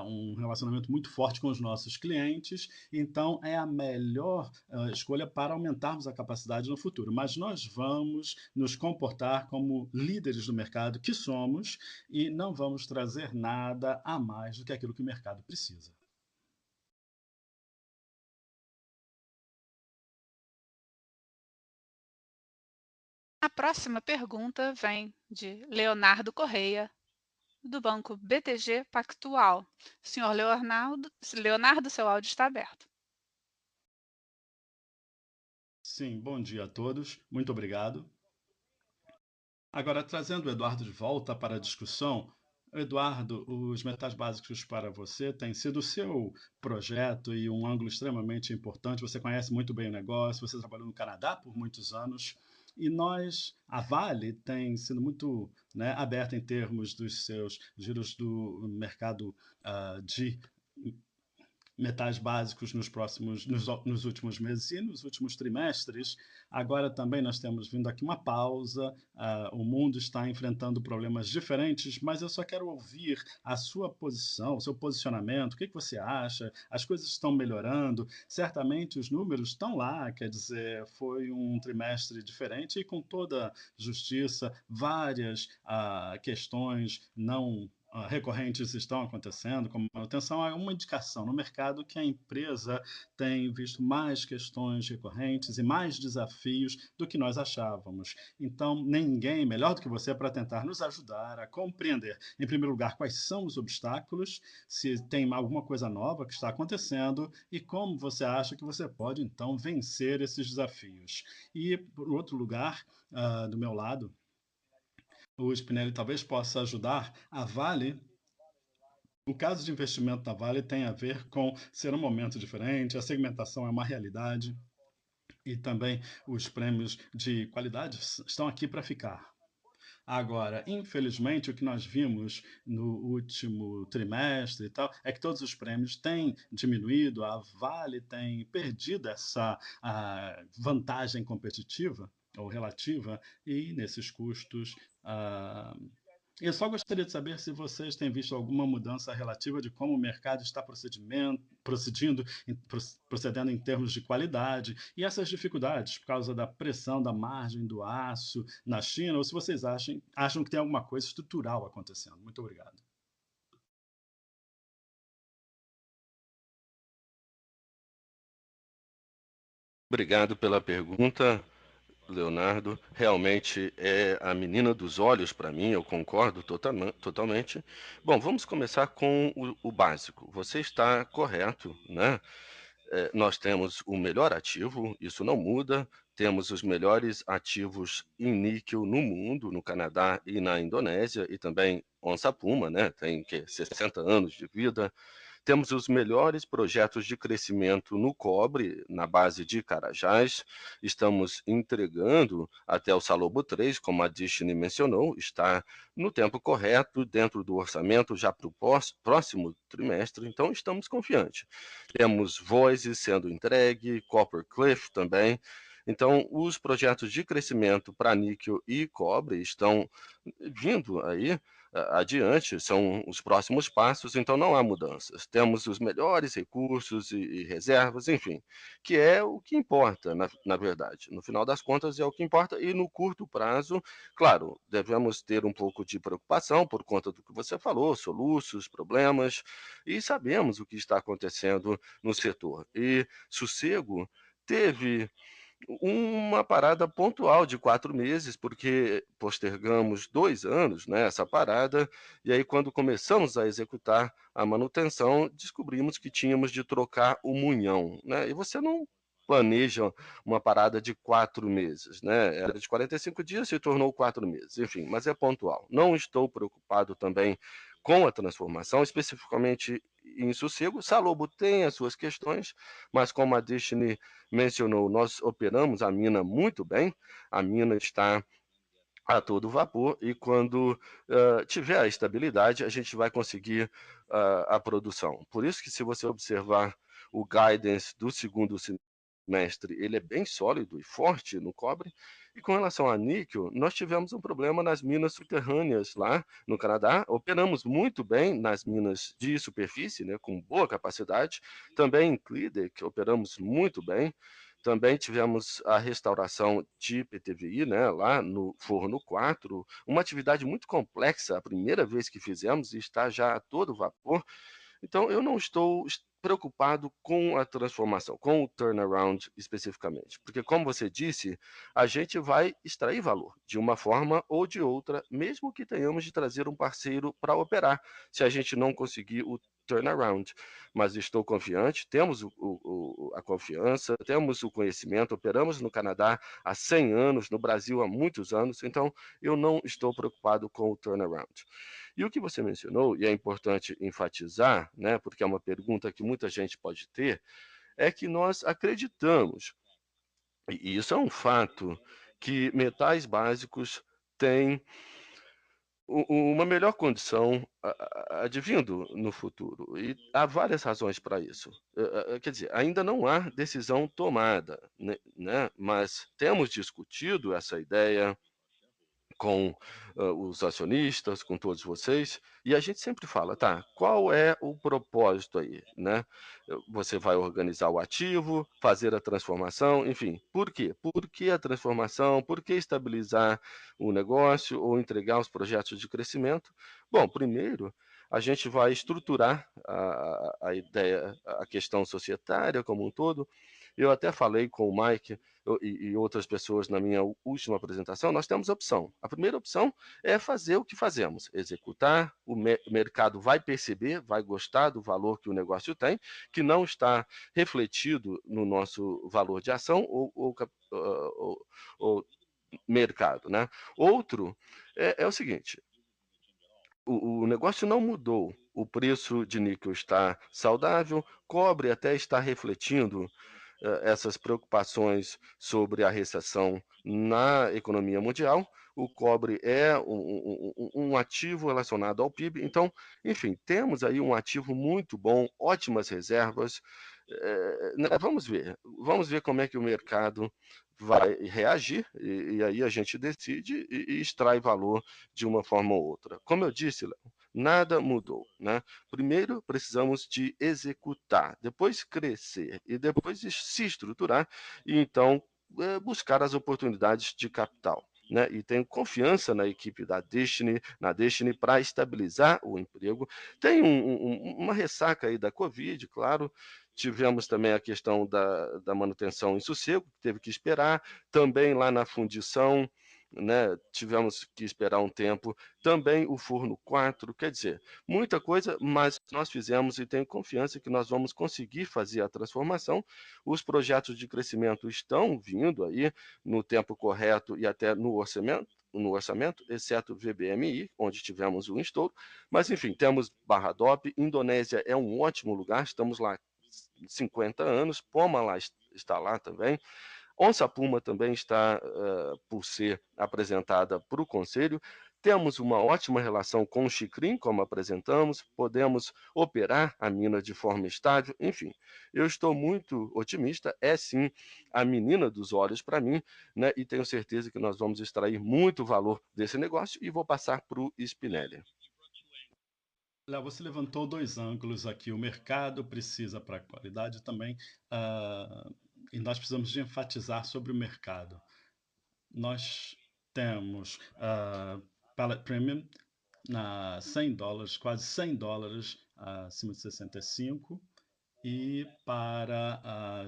um relacionamento muito forte com os nossos clientes, então é a melhor escolha para aumentarmos a capacidade no futuro. Mas nós vamos nos comportar como líderes do mercado que somos e não vamos trazer nada a mais do que aquilo que o mercado precisa. A próxima pergunta vem de Leonardo Correia, do Banco BTG Pactual. Senhor Leonardo, seu áudio está aberto. Sim, bom dia a todos. Muito obrigado. Agora, trazendo o Eduardo de volta para a discussão, Eduardo, os metais básicos para você tem sido o seu projeto e um ângulo extremamente importante. Você conhece muito bem o negócio, você trabalhou no Canadá por muitos anos. E a Vale tem sido muito, né, aberta em termos dos seus giros do mercado de metais básicos nos últimos meses e nos últimos trimestres. Agora também nós temos vindo aqui uma pausa, o mundo está enfrentando problemas diferentes, mas eu só quero ouvir a sua posição, o seu posicionamento, o que você acha, as coisas estão melhorando, certamente os números estão lá, quer dizer, foi um trimestre diferente e com toda justiça, várias questões não recorrentes estão acontecendo, como manutenção, é uma indicação no mercado que a empresa tem visto mais questões recorrentes e mais desafios do que nós achávamos. Então, ninguém melhor do que você para tentar nos ajudar a compreender, em primeiro lugar, quais são os obstáculos, se tem alguma coisa nova que está acontecendo e como você acha que você pode, então, vencer esses desafios. E, por outro lugar, do meu lado, o Spinelli talvez possa ajudar a Vale. O caso de investimento da Vale tem a ver com ser um momento diferente, a segmentação é uma realidade e também os prêmios de qualidade estão aqui para ficar. Agora, infelizmente, o que nós vimos no último trimestre e tal é que todos os prêmios têm diminuído, a Vale tem perdido essa vantagem competitiva ou relativa e nesses custos. Eu só gostaria de saber se vocês têm visto alguma mudança relativa de como o mercado está procedendo em termos de qualidade e essas dificuldades por causa da pressão da margem do aço na China, ou se vocês acham que tem alguma coisa estrutural acontecendo. Muito obrigado. Obrigado pela pergunta, Leonardo. Realmente é a menina dos olhos para mim, eu concordo totalmente. Bom, vamos começar com o básico. Você está correto, né? Nós temos o melhor ativo, isso não muda. Temos os melhores ativos em níquel no mundo, no Canadá e na Indonésia, e também Onça Puma, né? Tem 60 anos de vida. Temos os melhores projetos de crescimento no cobre, na base de Carajás. Estamos entregando até o Salobo 3, como a Disney mencionou, está no tempo correto, dentro do orçamento, já para o próximo trimestre, então estamos confiantes. Temos Voisey sendo entregue, Copper Cliff também. Então, os projetos de crescimento para níquel e cobre estão vindo aí adiante, são os próximos passos, então não há mudanças. Temos os melhores recursos e reservas, enfim, que é o que importa, na verdade. No final das contas, é o que importa, e no curto prazo, claro, devemos ter um pouco de preocupação por conta do que você falou, soluços, problemas, e sabemos o que está acontecendo no setor. E Sossego teve uma parada pontual de 4 meses, porque postergamos 2 anos, né, essa parada, e aí quando começamos a executar a manutenção, descobrimos que tínhamos de trocar o munhão, né, e você não planeja uma parada de 4 meses, né, era de 45 dias, se tornou 4 meses, enfim, mas é pontual. Não estou preocupado também com a transformação, especificamente em Sossego. Salobo tem as suas questões, mas como a Destiny mencionou, nós operamos a mina muito bem, a mina está a todo vapor e quando tiver a estabilidade, a gente vai conseguir a produção. Por isso que se você observar o guidance do segundo semestre, ele é bem sólido e forte no cobre. E com relação a níquel, nós tivemos um problema nas minas subterrâneas lá no Canadá. Operamos muito bem nas minas de superfície, né, com boa capacidade. Também em Clearlake operamos muito bem. Também tivemos a restauração de PTVI, né, lá no Forno 4, uma atividade muito complexa, a primeira vez que fizemos e está já a todo vapor. Então, eu não estou preocupado com a transformação, com o turnaround especificamente, porque, como você disse, a gente vai extrair valor de uma forma ou de outra, mesmo que tenhamos de trazer um parceiro para operar, se a gente não conseguir o turnaround. Mas estou confiante, temos a confiança, temos o conhecimento, operamos no Canadá há 100 anos, no Brasil há muitos anos, então eu não estou preocupado com o turnaround. E o que você mencionou, e é importante enfatizar, né, porque é uma pergunta que muita gente pode ter, é que nós acreditamos, e isso é um fato, que metais básicos têm uma melhor condição advindo no futuro. E há várias razões para isso. Quer dizer, ainda não há decisão tomada, né? Mas temos discutido essa ideia com os acionistas, com todos vocês, e a gente sempre fala, tá, qual é o propósito aí, né? Você vai organizar o ativo, fazer a transformação, enfim, por quê? Por que a transformação? Por que estabilizar o negócio ou entregar os projetos de crescimento? Bom, primeiro, a gente vai estruturar a ideia, a questão societária como um todo. Eu até falei com o Mike e outras pessoas na minha última apresentação, nós temos opção. A primeira opção é fazer o que fazemos, executar, o mercado vai perceber, vai gostar do valor que o negócio tem, que não está refletido no nosso valor de ação ou mercado. Né? Outro é o seguinte, o negócio não mudou, o preço de níquel está saudável, cobre até está refletindo essas preocupações sobre a recessão na economia mundial. O cobre é um ativo relacionado ao PIB. Então, enfim, temos aí um ativo muito bom, ótimas reservas. Né, vamos ver como é que o mercado vai reagir e aí a gente decide e extrai valor de uma forma ou outra. Como eu disse, Léo, nada mudou, né? Primeiro precisamos de executar, depois crescer e depois se estruturar e então buscar as oportunidades de capital. Né? E tenho confiança na equipe na Destiny para estabilizar o emprego. Tem uma ressaca aí da Covid, claro. Tivemos também a questão da manutenção em Sossego, que teve que esperar. Também lá na fundição, né, tivemos que esperar um tempo, também o forno 4, quer dizer, muita coisa, mas nós fizemos e tenho confiança que nós vamos conseguir fazer a transformação. Os projetos de crescimento estão vindo aí no tempo correto e até no orçamento, exceto o VBMI, onde tivemos o estouro, mas enfim, temos Barra Dop, Indonésia é um ótimo lugar, estamos lá 50 anos, Poma lá está lá também, Onça Puma também está por ser apresentada para o Conselho. Temos uma ótima relação com o Xicrim, como apresentamos, podemos operar a mina de forma estável, enfim. Eu estou muito otimista, é sim a menina dos olhos para mim, né? E tenho certeza que nós vamos extrair muito valor desse negócio e vou passar para o Spinelli. Léo, você levantou dois ângulos aqui. O mercado precisa para a qualidade também, e nós precisamos de enfatizar sobre o mercado. Nós temos Pallet Premium a $100, quase $100 acima de 65, e para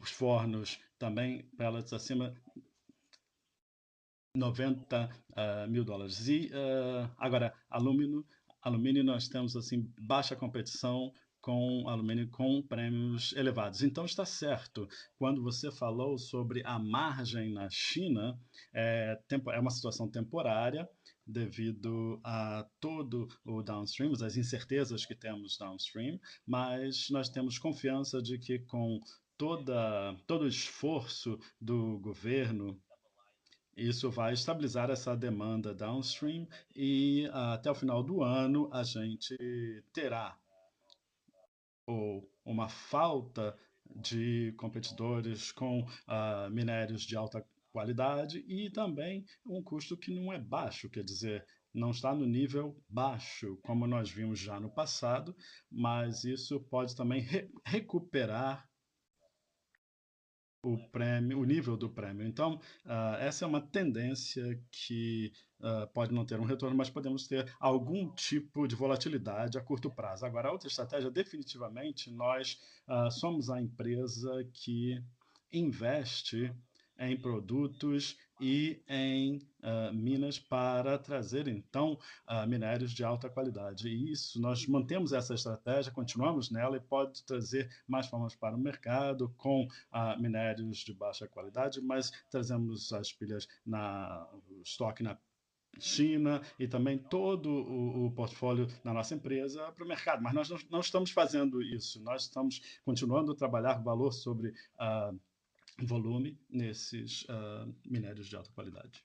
os fornos também pellets acima de $90 mil. E agora, alumínio nós temos assim baixa competição com alumínio com prêmios elevados. Então está certo. Quando você falou sobre a margem na China, é uma situação temporária devido a todo o downstream, as incertezas que temos downstream, mas nós temos confiança de que com todo o esforço do governo, isso vai estabilizar essa demanda downstream e até o final do ano a gente terá ou uma falta de competidores com minérios de alta qualidade e também um custo que não é baixo, quer dizer, não está no nível baixo, como nós vimos já no passado, mas isso pode também recuperar o nível do prêmio. Então, essa é uma tendência que pode não ter um retorno, mas podemos ter algum tipo de volatilidade a curto prazo. Agora, a outra estratégia, definitivamente, nós somos a empresa que investe em produtos e em minas para trazer, então, minérios de alta qualidade. E isso, nós mantemos essa estratégia, continuamos nela e pode trazer mais formas para o mercado com minérios de baixa qualidade, mas trazemos as pilhas o estoque na China e também todo o portfólio da nossa empresa para o mercado. Mas nós não estamos fazendo isso, nós estamos continuando a trabalhar valor sobre volume nesses minérios de alta qualidade.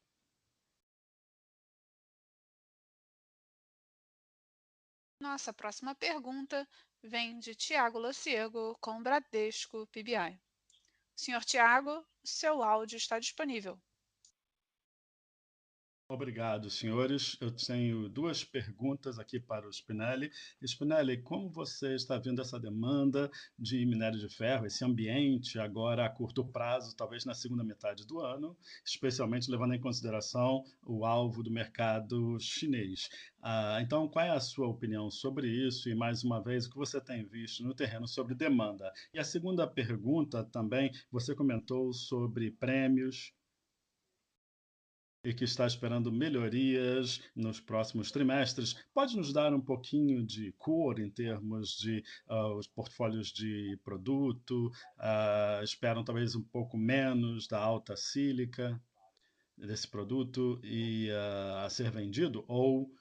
Nossa próxima pergunta vem de Tiago Lociego, com Bradesco PBI. Senhor Tiago, seu áudio está disponível. Obrigado, senhores. Eu tenho duas perguntas aqui para o Spinelli. Spinelli, como você está vendo essa demanda de minério de ferro, esse ambiente agora a curto prazo, talvez na segunda metade do ano, especialmente levando em consideração o alvo do mercado chinês? Então, qual é a sua opinião sobre isso? E, mais uma vez, o que você tem visto no terreno sobre demanda? E a segunda pergunta também, você comentou sobre prêmios e que está esperando melhorias nos próximos trimestres. Pode nos dar um pouquinho de cor em termos de os portfólios de produto? Esperam talvez um pouco menos da alta sílica desse produto e a ser vendido? Ou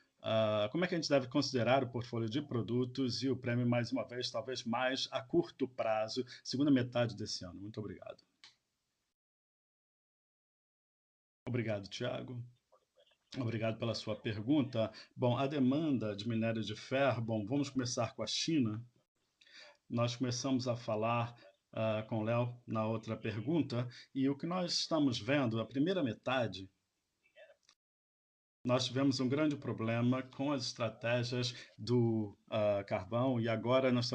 como é que a gente deve considerar o portfólio de produtos e o prêmio, mais uma vez, talvez mais a curto prazo, segunda metade desse ano? Muito obrigado. Obrigado, Tiago. Obrigado pela sua pergunta. Bom, a demanda de minério de ferro, bom, vamos começar com a China. Nós começamos a falar com o Léo na outra pergunta, e o que nós estamos vendo, a primeira metade, nós tivemos um grande problema com as estratégias do carvão, e agora nós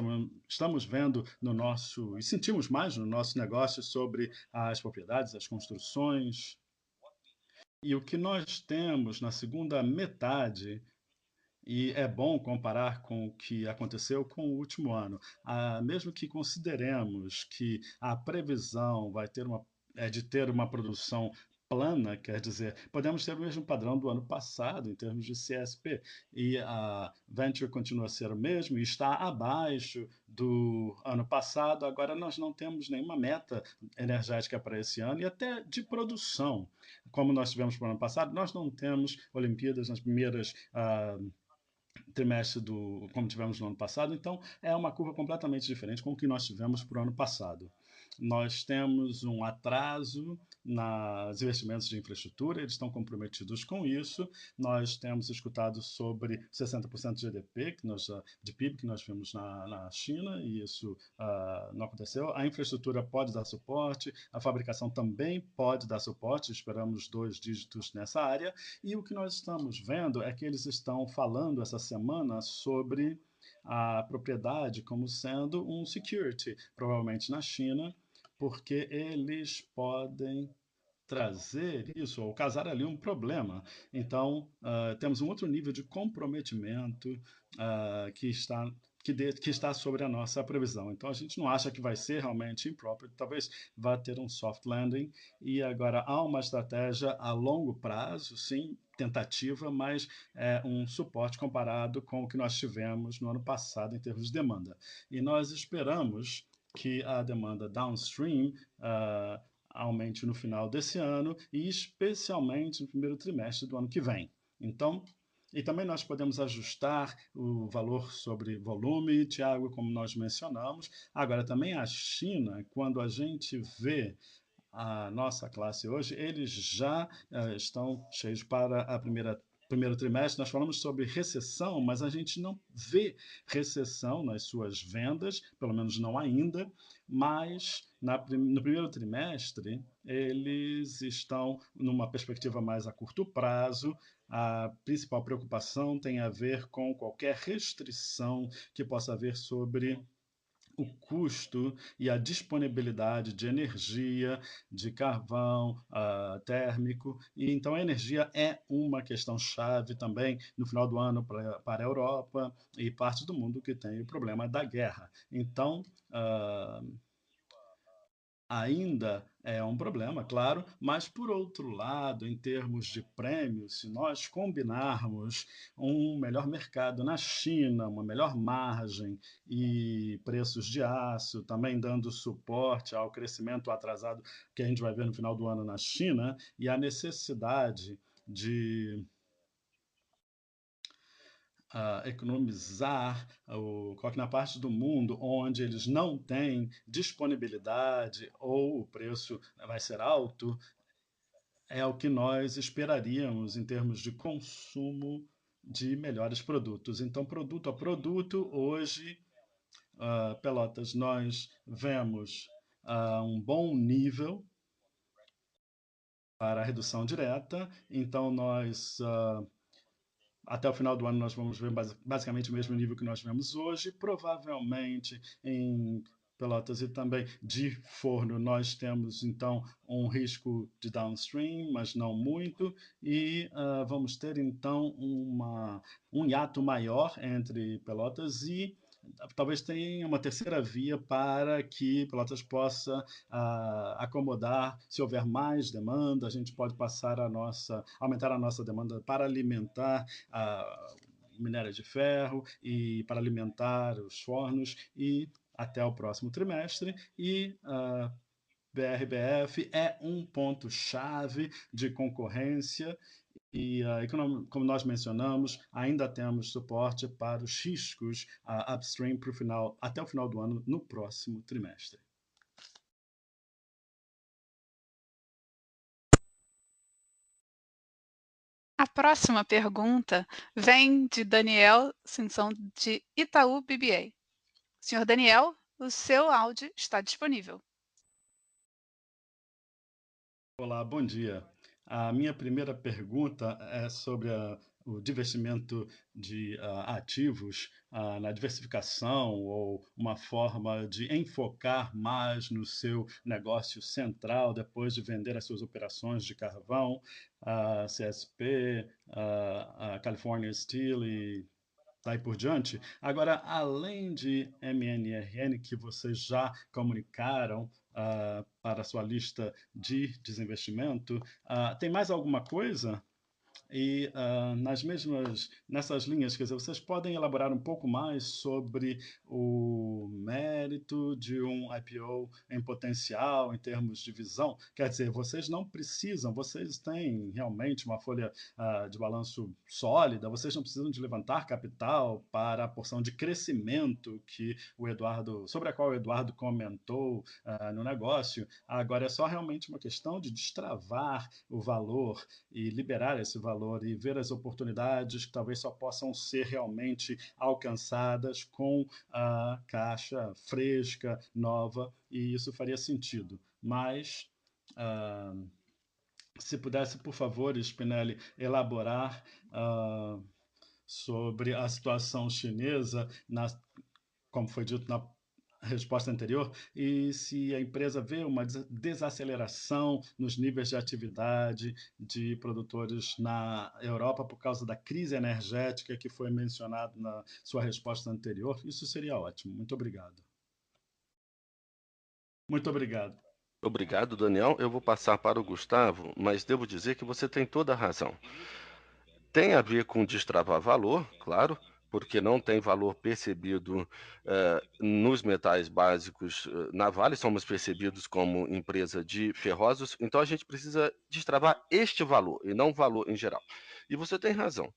estamos vendo no nosso, e sentimos mais no nosso negócio sobre as propriedades, as construções. E o que nós temos na segunda metade, e é bom comparar com o que aconteceu com o último ano. Mesmo que consideremos que a previsão é de ter uma produção plana, quer dizer, podemos ter o mesmo padrão do ano passado em termos de CSP, e a Venture continua a ser o mesmo e está abaixo do ano passado. Agora nós não temos nenhuma meta energética para esse ano e até de produção, como nós tivemos para o ano passado. Nós não temos Olimpíadas nas primeiras trimestre como tivemos no ano passado, então é uma curva completamente diferente com o que nós tivemos para o ano passado. Nós temos um atraso nos investimentos de infraestrutura, eles estão comprometidos com isso. Nós temos escutado sobre 60% de GDP, de PIB que nós vimos na China, e isso não aconteceu. A infraestrutura pode dar suporte, a fabricação também pode dar suporte, esperamos 2 dígitos nessa área. E o que nós estamos vendo é que eles estão falando essa semana sobre a propriedade como sendo um security, provavelmente na China, porque eles podem trazer isso ou causar ali um problema. Então, temos um outro nível de comprometimento que está sobre a nossa previsão. Então, a gente não acha que vai ser realmente improper, talvez vá ter um soft landing. E agora há uma estratégia a longo prazo, sim, tentativa, mas é um suporte comparado com o que nós tivemos no ano passado em termos de demanda. E nós esperamos que a demanda downstream aumente no final desse ano e especialmente no primeiro trimestre do ano que vem. Então, e também nós podemos ajustar o valor sobre volume, Tiago, como nós mencionamos. Agora, também a China, quando a gente vê a nossa classe hoje, eles já estão cheios para a primeiro trimestre. Nós falamos sobre recessão, mas a gente não vê recessão nas suas vendas, pelo menos não ainda, mas no primeiro trimestre eles estão numa perspectiva mais a curto prazo. A principal preocupação tem a ver com qualquer restrição que possa haver sobre o custo e a disponibilidade de energia, de carvão térmico. E então a energia é uma questão chave também no final do ano para a Europa e partes do mundo que tem o problema da guerra. Então, ainda é um problema, claro, mas por outro lado, em termos de prêmios, se nós combinarmos um melhor mercado na China, uma melhor margem e preços de aço, também dando suporte ao crescimento atrasado que a gente vai ver no final do ano na China, e a necessidade de economizar, coloque na parte do mundo onde eles não têm disponibilidade ou o preço vai ser alto, é o que nós esperaríamos em termos de consumo de melhores produtos. Então, produto a produto, hoje, Pelotas, nós vemos um bom nível para a redução direta, então nós até o final do ano nós vamos ver basicamente o mesmo nível que nós vemos hoje. Provavelmente em Pelotas e também de forno nós temos então um risco de downstream, mas não muito, e vamos ter então um hiato maior entre Pelotas e talvez tenha uma terceira via para que Pelotas possa acomodar, se houver mais demanda, a gente pode aumentar a nossa demanda para alimentar a minério de ferro e para alimentar os fornos e até o próximo trimestre. E a BRBF é um ponto-chave de concorrência e, como nós mencionamos, ainda temos suporte para os riscos upstream até o final do ano, no próximo trimestre. A próxima pergunta vem de Daniel Simpson, de Itaú BBA. Senhor Daniel, o seu áudio está disponível. Olá, bom dia. A minha primeira pergunta é sobre o divestimento de ativos na diversificação ou uma forma de enfocar mais no seu negócio central depois de vender as suas operações de carvão, CSP, a California Steel e daí por diante. Agora, além de MNRN, que vocês já comunicaram para a sua lista de desinvestimento, tem mais alguma coisa E nessas linhas, quer dizer, vocês podem elaborar um pouco mais sobre o mérito de um IPO em potencial, em termos de visão? Quer dizer, vocês não precisam, vocês têm realmente uma folha de balanço sólida, vocês não precisam de levantar capital para a porção de crescimento sobre a qual o Eduardo comentou no negócio. Agora é só realmente uma questão de destravar o valor e liberar esse valor e ver as oportunidades que talvez só possam ser realmente alcançadas com a caixa fresca, nova, e isso faria sentido. Mas, se pudesse, por favor, Spinelli, elaborar sobre a situação chinesa, como foi dito na resposta anterior, e se a empresa vê uma desaceleração nos níveis de atividade de produtores na Europa por causa da crise energética que foi mencionado na sua resposta anterior, isso seria ótimo. Muito obrigado. Muito obrigado. Obrigado, Daniel. Eu vou passar para o Gustavo, mas devo dizer que você tem toda a razão. Tem a ver com destravar valor, claro, porque não tem valor percebido nos metais básicos. Na Vale somos percebidos como empresa de ferrosos, então a gente precisa destravar este valor e não o valor em geral. E você tem razão.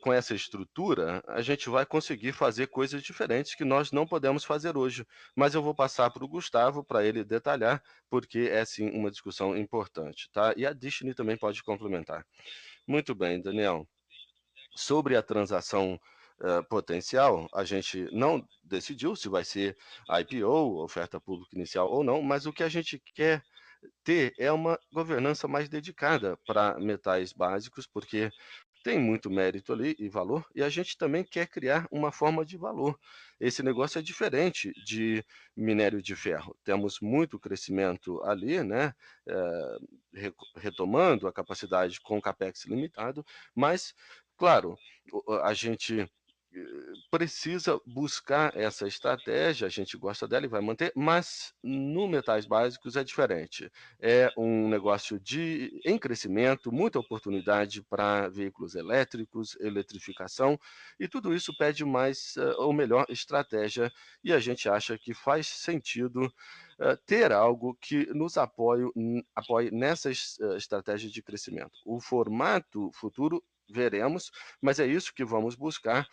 Com essa estrutura, a gente vai conseguir fazer coisas diferentes que nós não podemos fazer hoje. Mas eu vou passar para o Gustavo para ele detalhar, porque é sim uma discussão importante, tá? E a Disney também pode complementar. Muito bem, Daniel. Sobre a transação potencial, a gente não decidiu se vai ser IPO, oferta pública inicial ou não, mas o que a gente quer ter é uma governança mais dedicada para metais básicos, porque tem muito mérito ali e valor, e a gente também quer criar uma forma de valor. Esse negócio é diferente de minério de ferro. Temos muito crescimento ali, né? Retomando a capacidade com capex limitado, mas, claro, a gente precisa buscar essa estratégia, a gente gosta dela e vai manter, mas no metais básicos é diferente. É um negócio em crescimento, muita oportunidade para veículos elétricos, eletrificação, e tudo isso pede mais, ou melhor, estratégia, e a gente acha que faz sentido ter algo que nos apoie nessas estratégias de crescimento. O formato futuro veremos, mas é isso que vamos buscar.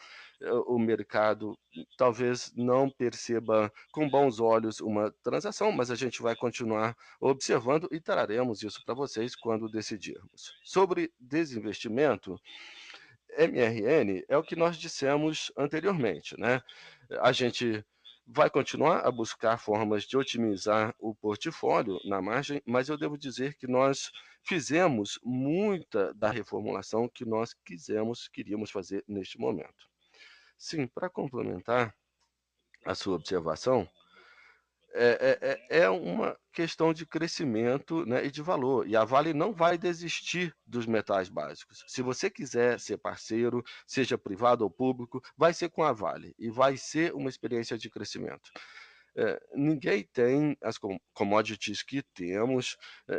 O mercado talvez não perceba com bons olhos uma transação, mas a gente vai continuar observando e traremos isso para vocês quando decidirmos. Sobre desinvestimento, MRN é o que nós dissemos anteriormente, né? A gente vai continuar a buscar formas de otimizar o portfólio na margem, mas eu devo dizer que nós fizemos muita da reformulação que nós queríamos fazer neste momento. Sim, para complementar a sua observação, é uma questão de crescimento, né, e de valor. E a Vale não vai desistir dos metais básicos. Se você quiser ser parceiro, seja privado ou público, vai ser com a Vale e vai ser uma experiência de crescimento. Ninguém tem as commodities que temos,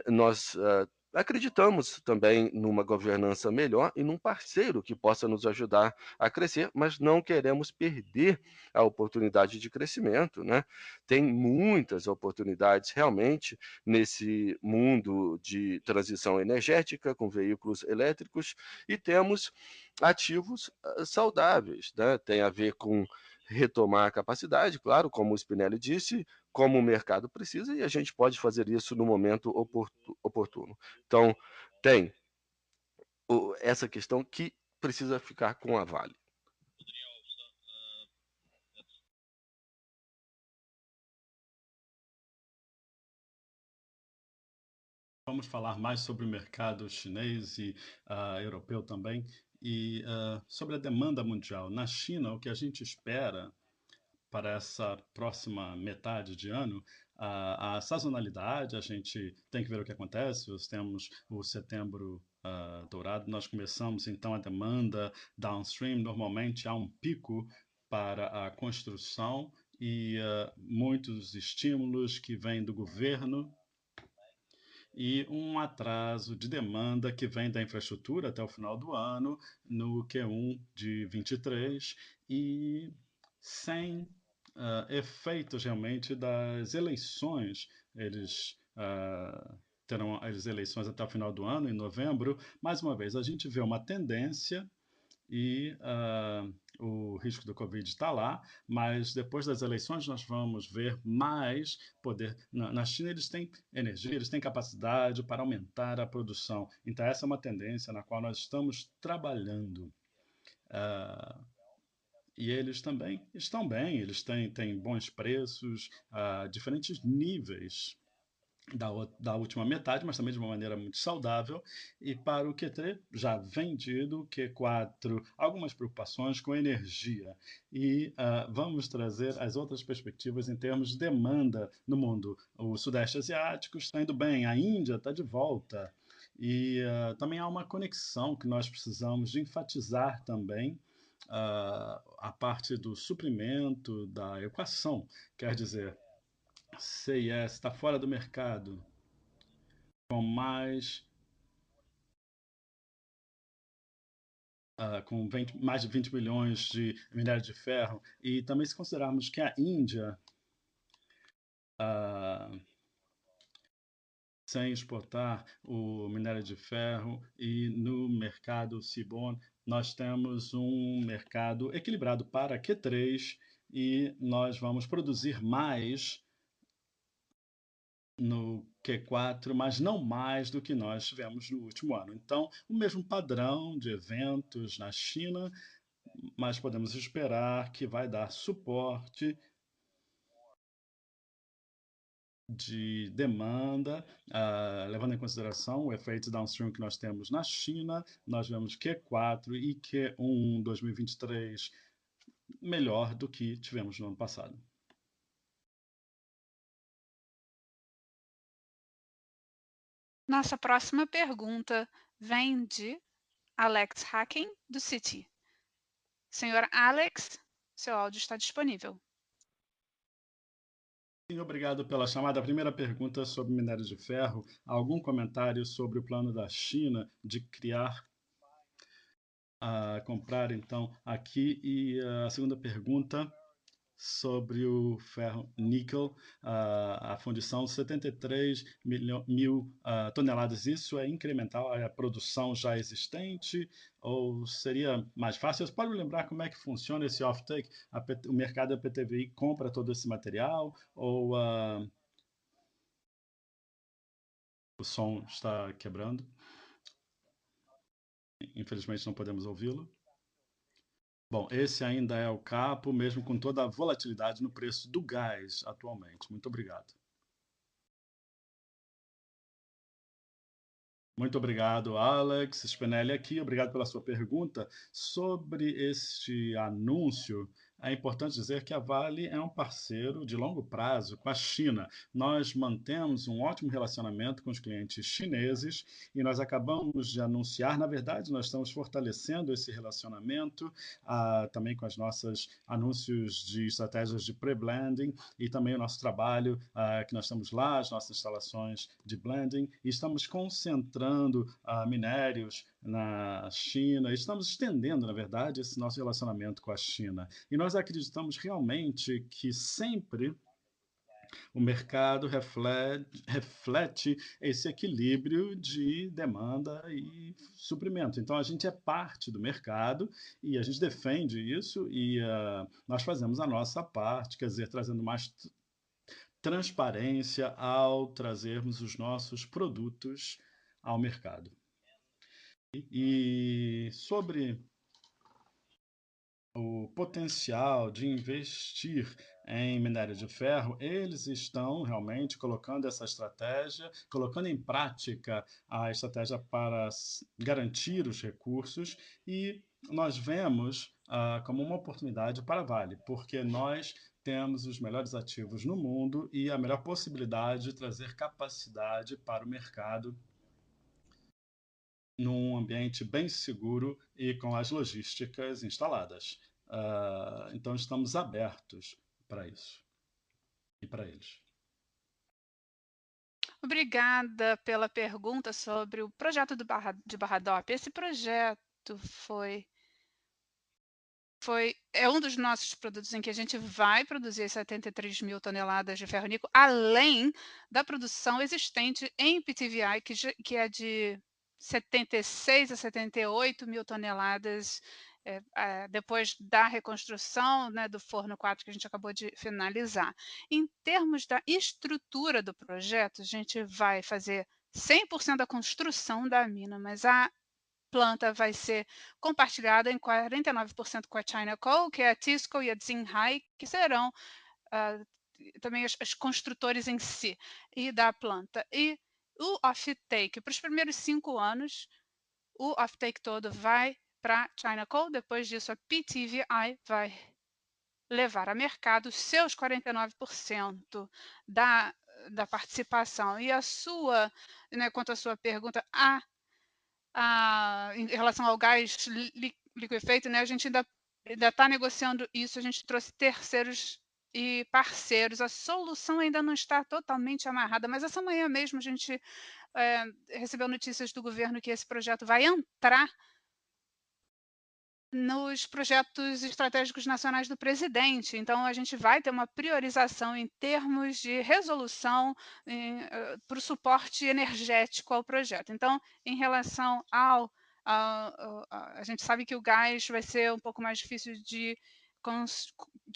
nós acreditamos também numa governança melhor e num parceiro que possa nos ajudar a crescer, mas não queremos perder a oportunidade de crescimento, né? Tem muitas oportunidades realmente nesse mundo de transição energética com veículos elétricos e temos ativos saudáveis, né? Tem a ver com retomar a capacidade, claro, como o Spinelli disse, como o mercado precisa, e a gente pode fazer isso no momento oportuno. Então, tem essa questão que precisa ficar com a Vale. Vamos falar mais sobre o mercado chinês e europeu também, e sobre a demanda mundial. Na China, o que a gente espera para essa próxima metade de ano, a sazonalidade, a gente tem que ver o que acontece. Nós temos o setembro dourado, nós começamos então a demanda downstream. Normalmente há um pico para a construção e muitos estímulos que vêm do governo e um atraso de demanda que vem da infraestrutura até o final do ano, no Q1 de 23, e sem efeitos realmente das eleições. Eles terão as eleições até o final do ano, em novembro. Mais uma vez, a gente vê uma tendência e o risco do Covid está lá, mas depois das eleições nós vamos ver mais poder. Na China eles têm energia, eles têm capacidade para aumentar a produção. Então essa é uma tendência na qual nós estamos trabalhando. E eles também estão bem, eles têm bons preços a diferentes níveis da última metade, mas também de uma maneira muito saudável. E para o Q3 já vendido, Q4 algumas preocupações com energia. E vamos trazer as outras perspectivas em termos de demanda no mundo. O Sudeste Asiático está indo bem, a Índia está de volta. E também há uma conexão que nós precisamos de enfatizar também, a parte do suprimento, da equação. Quer dizer, CIS está fora do mercado, com mais mais de 20 milhões de minério de ferro, e também se considerarmos que a Índia, sem exportar o minério de ferro, e no mercado seaborne nós temos um mercado equilibrado para Q3 e nós vamos produzir mais no Q4, mas não mais do que nós tivemos no último ano. Então, o mesmo padrão de eventos na China, mas podemos esperar que vai dar suporte de demanda, levando em consideração o efeito downstream que nós temos na China. Nós vemos Q4 e Q1 2023 melhor do que tivemos no ano passado. Nossa próxima pergunta vem de Alex Hacking, do Citi. Senhor Alex, seu áudio está disponível. Sim, obrigado pela chamada. A primeira pergunta sobre minério de ferro. Algum comentário sobre o plano da China de comprar então aqui? E a segunda pergunta sobre o ferro níquel, a fundição 73 mil toneladas. Isso é incremental à produção já existente ou seria mais fácil? Você pode me lembrar como é que funciona esse offtake? O mercado da PTVI compra todo esse material ou o som está quebrando? Infelizmente não podemos ouvi-lo. Bom, esse ainda é o capo, mesmo com toda a volatilidade no preço do gás atualmente. Muito obrigado. Muito obrigado, Alex Spinelli aqui. Obrigado pela sua pergunta. Sobre este anúncio, é importante dizer que a Vale é um parceiro de longo prazo com a China. Nós mantemos um ótimo relacionamento com os clientes chineses e nós acabamos de anunciar, na verdade, nós estamos fortalecendo esse relacionamento também com as nossas anúncios de estratégias de pre-blending e também o nosso trabalho que nós temos lá, as nossas instalações de blending, e estamos concentrando minérios na China. Estamos estendendo, na verdade, esse nosso relacionamento com a China. E nós acreditamos realmente que sempre o mercado reflete esse equilíbrio de demanda e suprimento. Então, a gente é parte do mercado e a gente defende isso e nós fazemos a nossa parte, quer dizer, trazendo mais transparência ao trazermos os nossos produtos ao mercado. E sobre o potencial de investir em minério de ferro, eles estão realmente colocando essa estratégia, colocando em prática a estratégia para garantir os recursos, e nós vemos como uma oportunidade para a Vale, porque nós temos os melhores ativos no mundo e a melhor possibilidade de trazer capacidade para o mercado num ambiente bem seguro e com as logísticas instaladas. Então, estamos abertos para isso e para eles. Obrigada pela pergunta sobre o projeto de Barra DOP. Esse projeto é um dos nossos produtos em que a gente vai produzir 73 mil toneladas de ferro-níquel, além da produção existente em PTVI, que é de 76 a 78 mil toneladas, depois da reconstrução, né, do forno 4 que a gente acabou de finalizar. Em termos da estrutura do projeto, a gente vai fazer 100% da construção da mina, mas a planta vai ser compartilhada em 49% com a China Coal, que é a Tisco e a Xinhai, que serão também os construtores em si e da planta. E o offtake, para os primeiros 5 anos, o offtake todo vai para a China Coal, depois disso a PTVI vai levar a mercado seus 49% da participação. E a sua, né, quanto à sua pergunta, em relação ao gás liquefeito, né, a gente ainda está negociando isso, a gente trouxe terceiros e parceiros. A solução ainda não está totalmente amarrada, mas essa manhã mesmo a gente recebeu notícias do governo que esse projeto vai entrar nos projetos estratégicos nacionais do presidente. Então, a gente vai ter uma priorização em termos de resolução para o suporte energético ao projeto. Então, em relação a gente sabe que o gás vai ser um pouco mais difícil de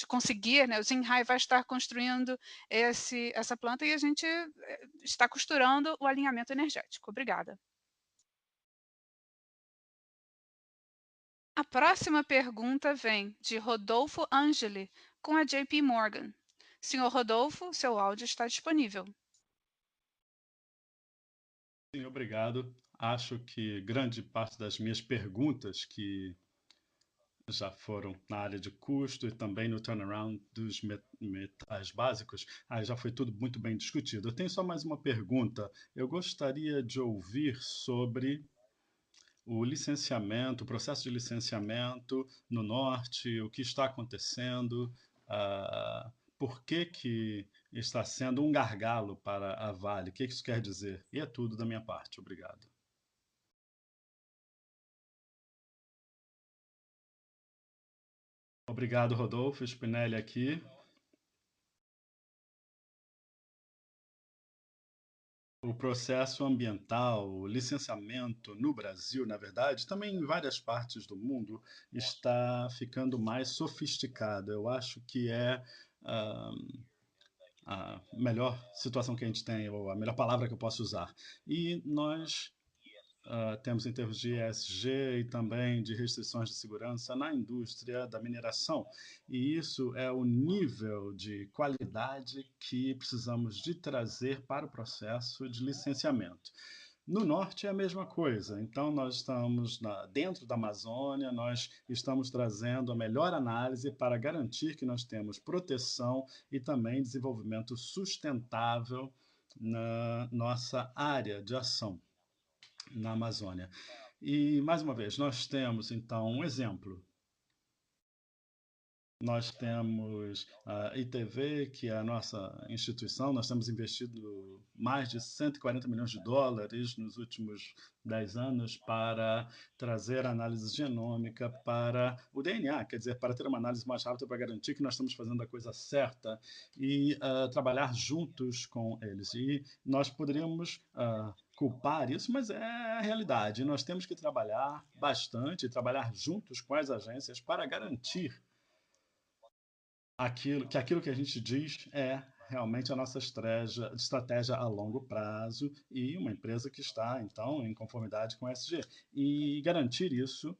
conseguir, né? O Xinhai vai estar construindo essa planta e a gente está costurando o alinhamento energético. Obrigada. A próxima pergunta vem de Rodolfo Angeli, com a JP Morgan. Senhor Rodolfo, seu áudio está disponível. Sim, obrigado. Acho que grande parte das minhas perguntas, que já foram na área de custo e também no turnaround dos metais básicos, já foi tudo muito bem discutido. Eu tenho só mais uma pergunta. Eu gostaria de ouvir sobre o licenciamento, o processo de licenciamento no norte, o que está acontecendo, por que está sendo um gargalo para a Vale, o que isso quer dizer? E é tudo da minha parte. Obrigado. Obrigado, Rodolfo. Spinelli aqui. O processo ambiental, o licenciamento no Brasil, na verdade, também em várias partes do mundo, está ficando mais sofisticado. Eu acho que é ah, a melhor situação que a gente tem, ou a melhor palavra que eu posso usar. E nós temos em termos de ESG e também de restrições de segurança na indústria da mineração. E isso é o nível de qualidade que precisamos de trazer para o processo de licenciamento. No norte é a mesma coisa. Então, nós estamos dentro da Amazônia, nós estamos trazendo a melhor análise para garantir que nós temos proteção e também desenvolvimento sustentável na nossa área de ação na Amazônia. E, mais uma vez, nós temos, então, um exemplo. Nós temos a ITV, que é a nossa instituição, nós temos investido mais de 140 milhões de dólares nos últimos 10 anos para trazer análise genômica para o DNA, quer dizer, para ter uma análise mais rápida, para garantir que nós estamos fazendo a coisa certa e trabalhar juntos com eles. E nós poderíamos culpar isso, mas é a realidade. Nós temos que trabalhar bastante, trabalhar juntos com as agências para garantir aquilo que a gente diz é realmente a nossa estratégia a longo prazo e uma empresa que está, então, em conformidade com o ESG. E garantir isso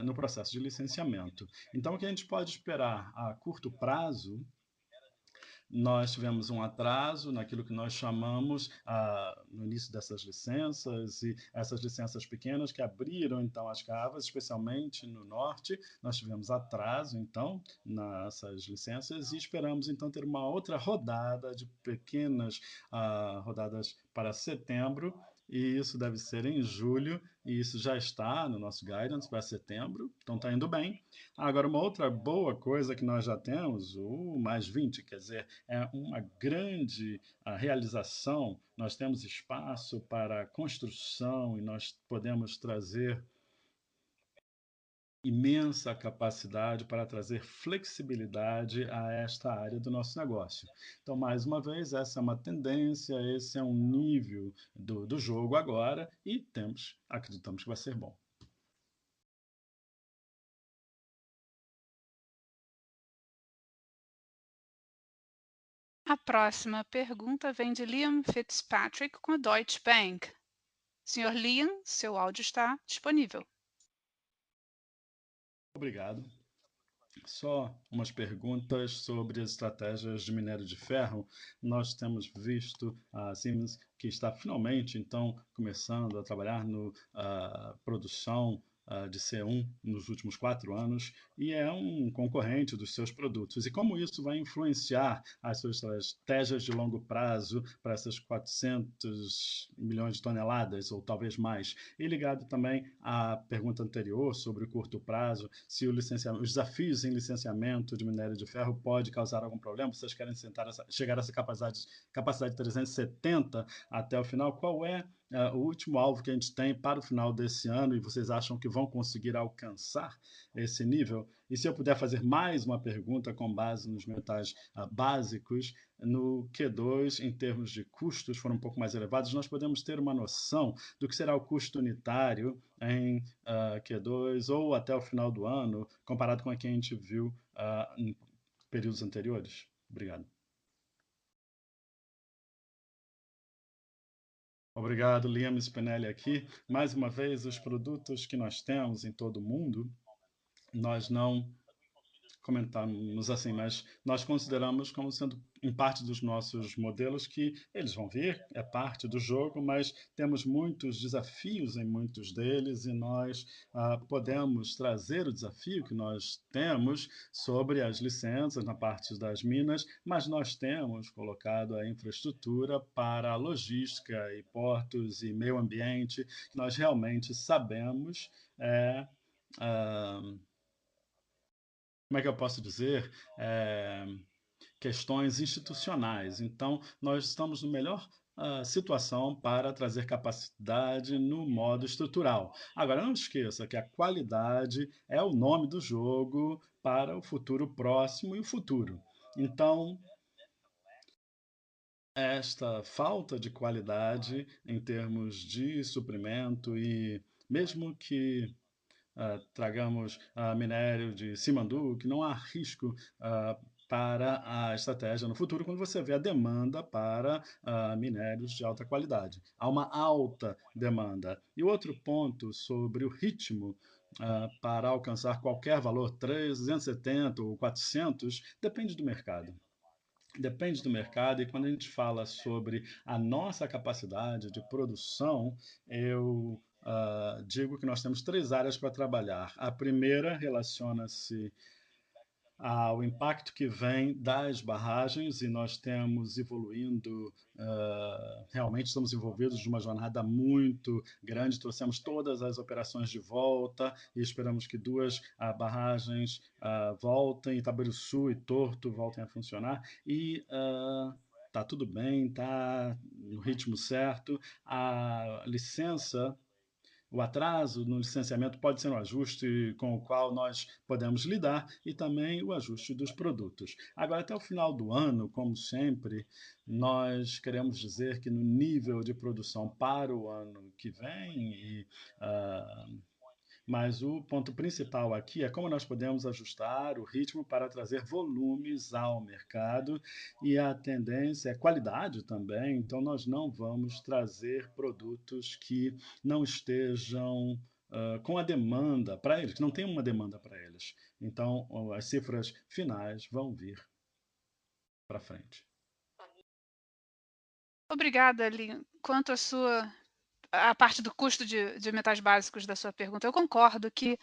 no processo de licenciamento. Então, o que a gente pode esperar a curto prazo, nós tivemos um atraso naquilo que nós chamamos no início dessas licenças, e essas licenças pequenas que abriram então as cavas, especialmente no norte, nós tivemos atraso então nessas licenças e esperamos então ter uma outra rodada de pequenas rodadas para setembro, e isso deve ser em julho, e isso já está no nosso guidance para setembro, então está indo bem. Agora, uma outra boa coisa que nós já temos, o mais 20, quer dizer, é uma grande realização. Nós temos espaço para construção e nós podemos trazer imensa capacidade para trazer flexibilidade a esta área do nosso negócio. Então, mais uma vez, essa é uma tendência, esse é um nível do jogo agora e acreditamos que vai ser bom. A próxima pergunta vem de Liam Fitzpatrick com a Deutsche Bank. Senhor Liam, seu áudio está disponível. Obrigado. Só umas perguntas sobre as estratégias de minério de ferro. Nós temos visto a Siemens que está finalmente, então, começando a trabalhar no produção de C1 nos últimos 4 anos e é um concorrente dos seus produtos. E como isso vai influenciar as suas estratégias de longo prazo para essas 400 milhões de toneladas ou talvez mais? E ligado também à pergunta anterior sobre o curto prazo, se os desafios em licenciamento de minério de ferro pode causar algum problema, vocês querem chegar a essa capacidade de 370 até o final, qual é o último alvo que a gente tem para o final desse ano e vocês acham que vão conseguir alcançar esse nível? E se eu puder fazer mais uma pergunta com base nos metais básicos, no Q2, em termos de custos, foram um pouco mais elevados, nós podemos ter uma noção do que será o custo unitário em Q2 ou até o final do ano, comparado com o que a gente viu em períodos anteriores? Obrigado. Obrigado, Liam Spinelli aqui. Mais uma vez, os produtos que nós temos em todo o mundo, nós não comentamos assim, mas nós consideramos como sendo em parte dos nossos modelos que eles vão vir, é parte do jogo, mas temos muitos desafios em muitos deles e nós podemos trazer o desafio que nós temos sobre as licenças na parte das minas, mas nós temos colocado a infraestrutura para a logística e portos e meio ambiente, que nós realmente sabemos uh, como é que eu posso dizer, questões institucionais. Então, nós estamos na melhor situação para trazer capacidade no modo estrutural. Agora, não esqueça que a qualidade é o nome do jogo para o futuro próximo e o futuro. Então, esta falta de qualidade em termos de suprimento e mesmo que tragamos minério de Simandu, que não há risco para a estratégia no futuro quando você vê a demanda para minérios de alta qualidade. Há uma alta demanda. E outro ponto sobre o ritmo para alcançar qualquer valor, 370 ou 400, depende do mercado. Depende do mercado, e quando a gente fala sobre a nossa capacidade de produção, eu digo que nós temos 3 áreas para trabalhar. A primeira relaciona-se ao impacto que vem das barragens e nós temos evoluindo, realmente estamos envolvidos de uma jornada muito grande, trouxemos todas as operações de volta e esperamos que 2 barragens voltem, Itabiruçu e Torto voltem a funcionar e tá tudo bem, tá no ritmo certo, a licença, o atraso no licenciamento pode ser um ajuste com o qual nós podemos lidar e também o ajuste dos produtos. Agora, até o final do ano, como sempre, nós queremos dizer que no nível de produção para o ano que vem mas o ponto principal aqui é como nós podemos ajustar o ritmo para trazer volumes ao mercado e a tendência é qualidade também, então nós não vamos trazer produtos que não estejam com a demanda para eles, que não tem uma demanda para eles. Então as cifras finais vão vir para frente. Obrigada, Liam. Quanto a parte do custo de metais básicos da sua pergunta, eu concordo que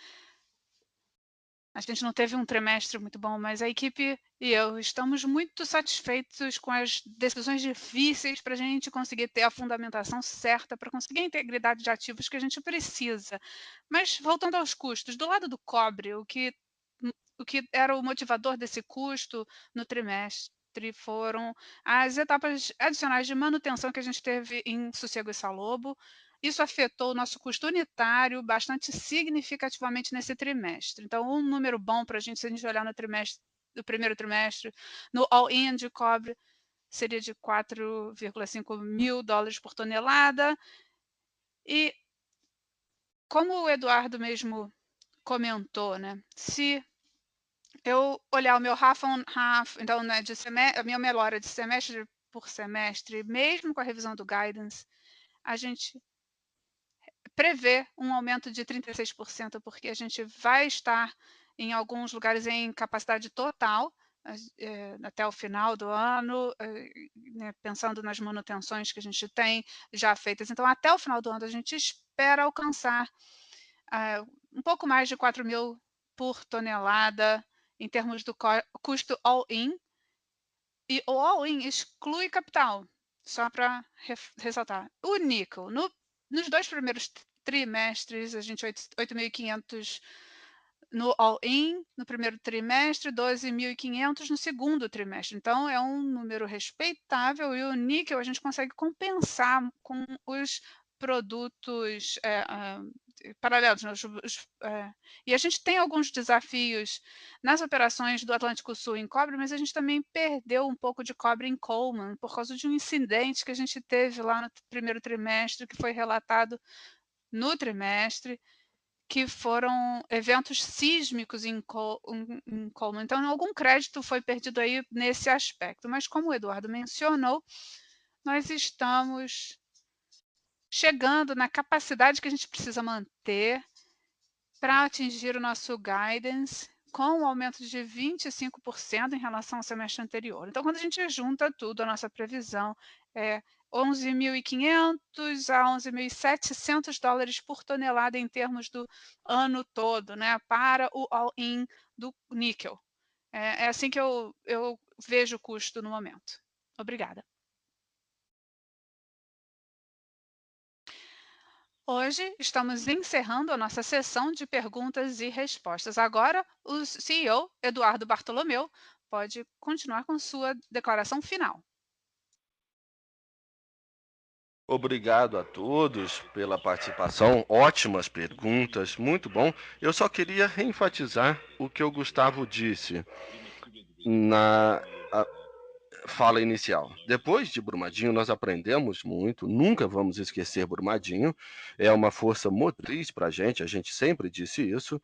A gente não teve um trimestre muito bom, mas a equipe e eu estamos muito satisfeitos com as decisões difíceis para a gente conseguir ter a fundamentação certa, para conseguir a integridade de ativos que a gente precisa. Mas voltando aos custos, do lado do cobre, o que era o motivador desse custo no trimestre foram as etapas adicionais de manutenção que a gente teve em Sossego e Salobo. Isso afetou o nosso custo unitário bastante significativamente nesse trimestre. Então, um número bom para a gente, se a gente olhar no primeiro trimestre, no all-in de cobre, seria de 4,5 mil dólares por tonelada. E como o Eduardo mesmo comentou, né, se eu olhar o meu half on half, então, né, a minha melhora de semestre por semestre, mesmo com a revisão do guidance, a gente prevê um aumento de 36%, porque a gente vai estar em alguns lugares em capacidade total, até o final do ano, né, pensando nas manutenções que a gente tem já feitas. Então, até o final do ano, a gente espera alcançar um pouco mais de 4 mil por tonelada em termos do custo all-in. E o all-in exclui capital, só para ressaltar. O níquel, nos 2 primeiros trimestres, a gente 8.500 no all-in, no primeiro trimestre, 12.500 no segundo trimestre. Então, é um número respeitável e o níquel a gente consegue compensar com os produtos paralelos. Né? E a gente tem alguns desafios nas operações do Atlântico Sul em cobre, mas a gente também perdeu um pouco de cobre em Coleman por causa de um incidente que a gente teve lá no primeiro trimestre, que foi relatado no trimestre, que foram eventos sísmicos em Coleman. Então, algum crédito foi perdido aí nesse aspecto. Mas, como o Eduardo mencionou, nós estamos chegando na capacidade que a gente precisa manter para atingir o nosso guidance com um aumento de 25% em relação ao semestre anterior. Então, quando a gente junta tudo, a nossa previsão é 11.500 a 11.700 dólares por tonelada em termos do ano todo, né, para o all-in do níquel. É assim que eu vejo o custo no momento. Obrigada. Hoje estamos encerrando a nossa sessão de perguntas e respostas. Agora, o CEO, Eduardo Bartolomeu, pode continuar com sua declaração final. Obrigado a todos pela participação, ótimas perguntas, muito bom. Eu só queria reenfatizar o que o Gustavo disse na fala inicial. Depois de Brumadinho, nós aprendemos muito, nunca vamos esquecer Brumadinho, é uma força motriz para a gente sempre disse isso.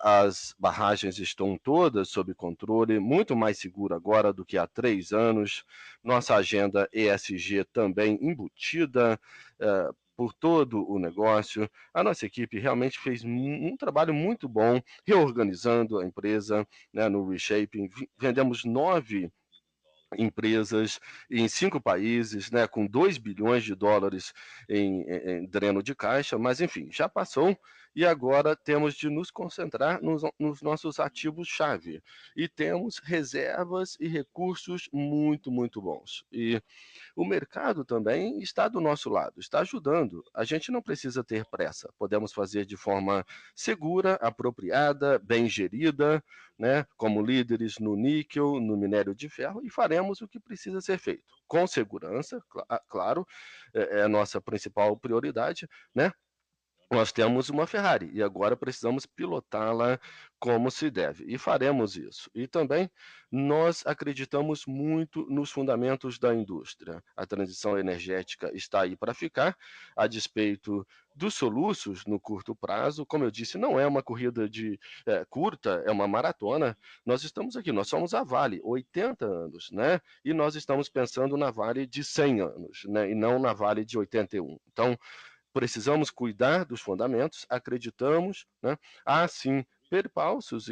As barragens estão todas sob controle, muito mais seguro agora do que há 3 anos. Nossa agenda ESG também embutida por todo o negócio. A nossa equipe realmente fez um trabalho muito bom reorganizando a empresa, né, no reshaping. Vendemos 9 empresas em 5 países, né, com 2 bilhões de dólares em dreno de caixa, mas enfim, já passou e agora temos de nos concentrar nos nossos ativos-chave. E temos reservas e recursos muito, muito bons. E o mercado também está do nosso lado, está ajudando. A gente não precisa ter pressa, podemos fazer de forma segura, apropriada, bem gerida, né, como líderes no níquel, no minério de ferro, e faremos o que precisa ser feito. Com segurança, claro, é a nossa principal prioridade, né? Nós temos uma Ferrari e agora precisamos pilotá-la como se deve, e faremos isso. E também nós acreditamos muito nos fundamentos da indústria. A transição energética está aí para ficar, a despeito dos soluços no curto prazo. Como eu disse, não é uma corrida curta, é uma maratona. Nós estamos aqui, nós somos a Vale, 80 anos, né? E nós estamos pensando na Vale de 100 anos, né? E não na Vale de 81. Então, precisamos cuidar dos fundamentos, acreditamos, né? Há sim percalços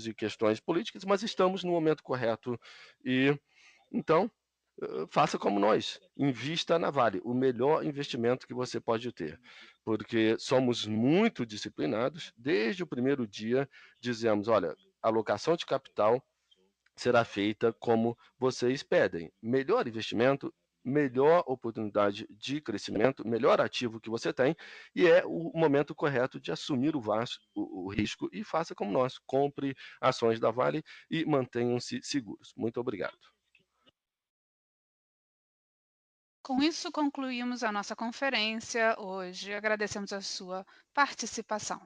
e questões políticas, mas estamos no momento correto. E então faça como nós, invista na Vale, o melhor investimento que você pode ter, porque somos muito disciplinados, desde o primeiro dia dizemos: olha, alocação de capital será feita como vocês pedem, melhor investimento, melhor oportunidade de crescimento, melhor ativo que você tem, e é o momento correto de assumir o risco e faça como nós, compre ações da Vale e mantenham-se seguros. Muito obrigado. Com isso, concluímos a nossa conferência hoje. Agradecemos a sua participação.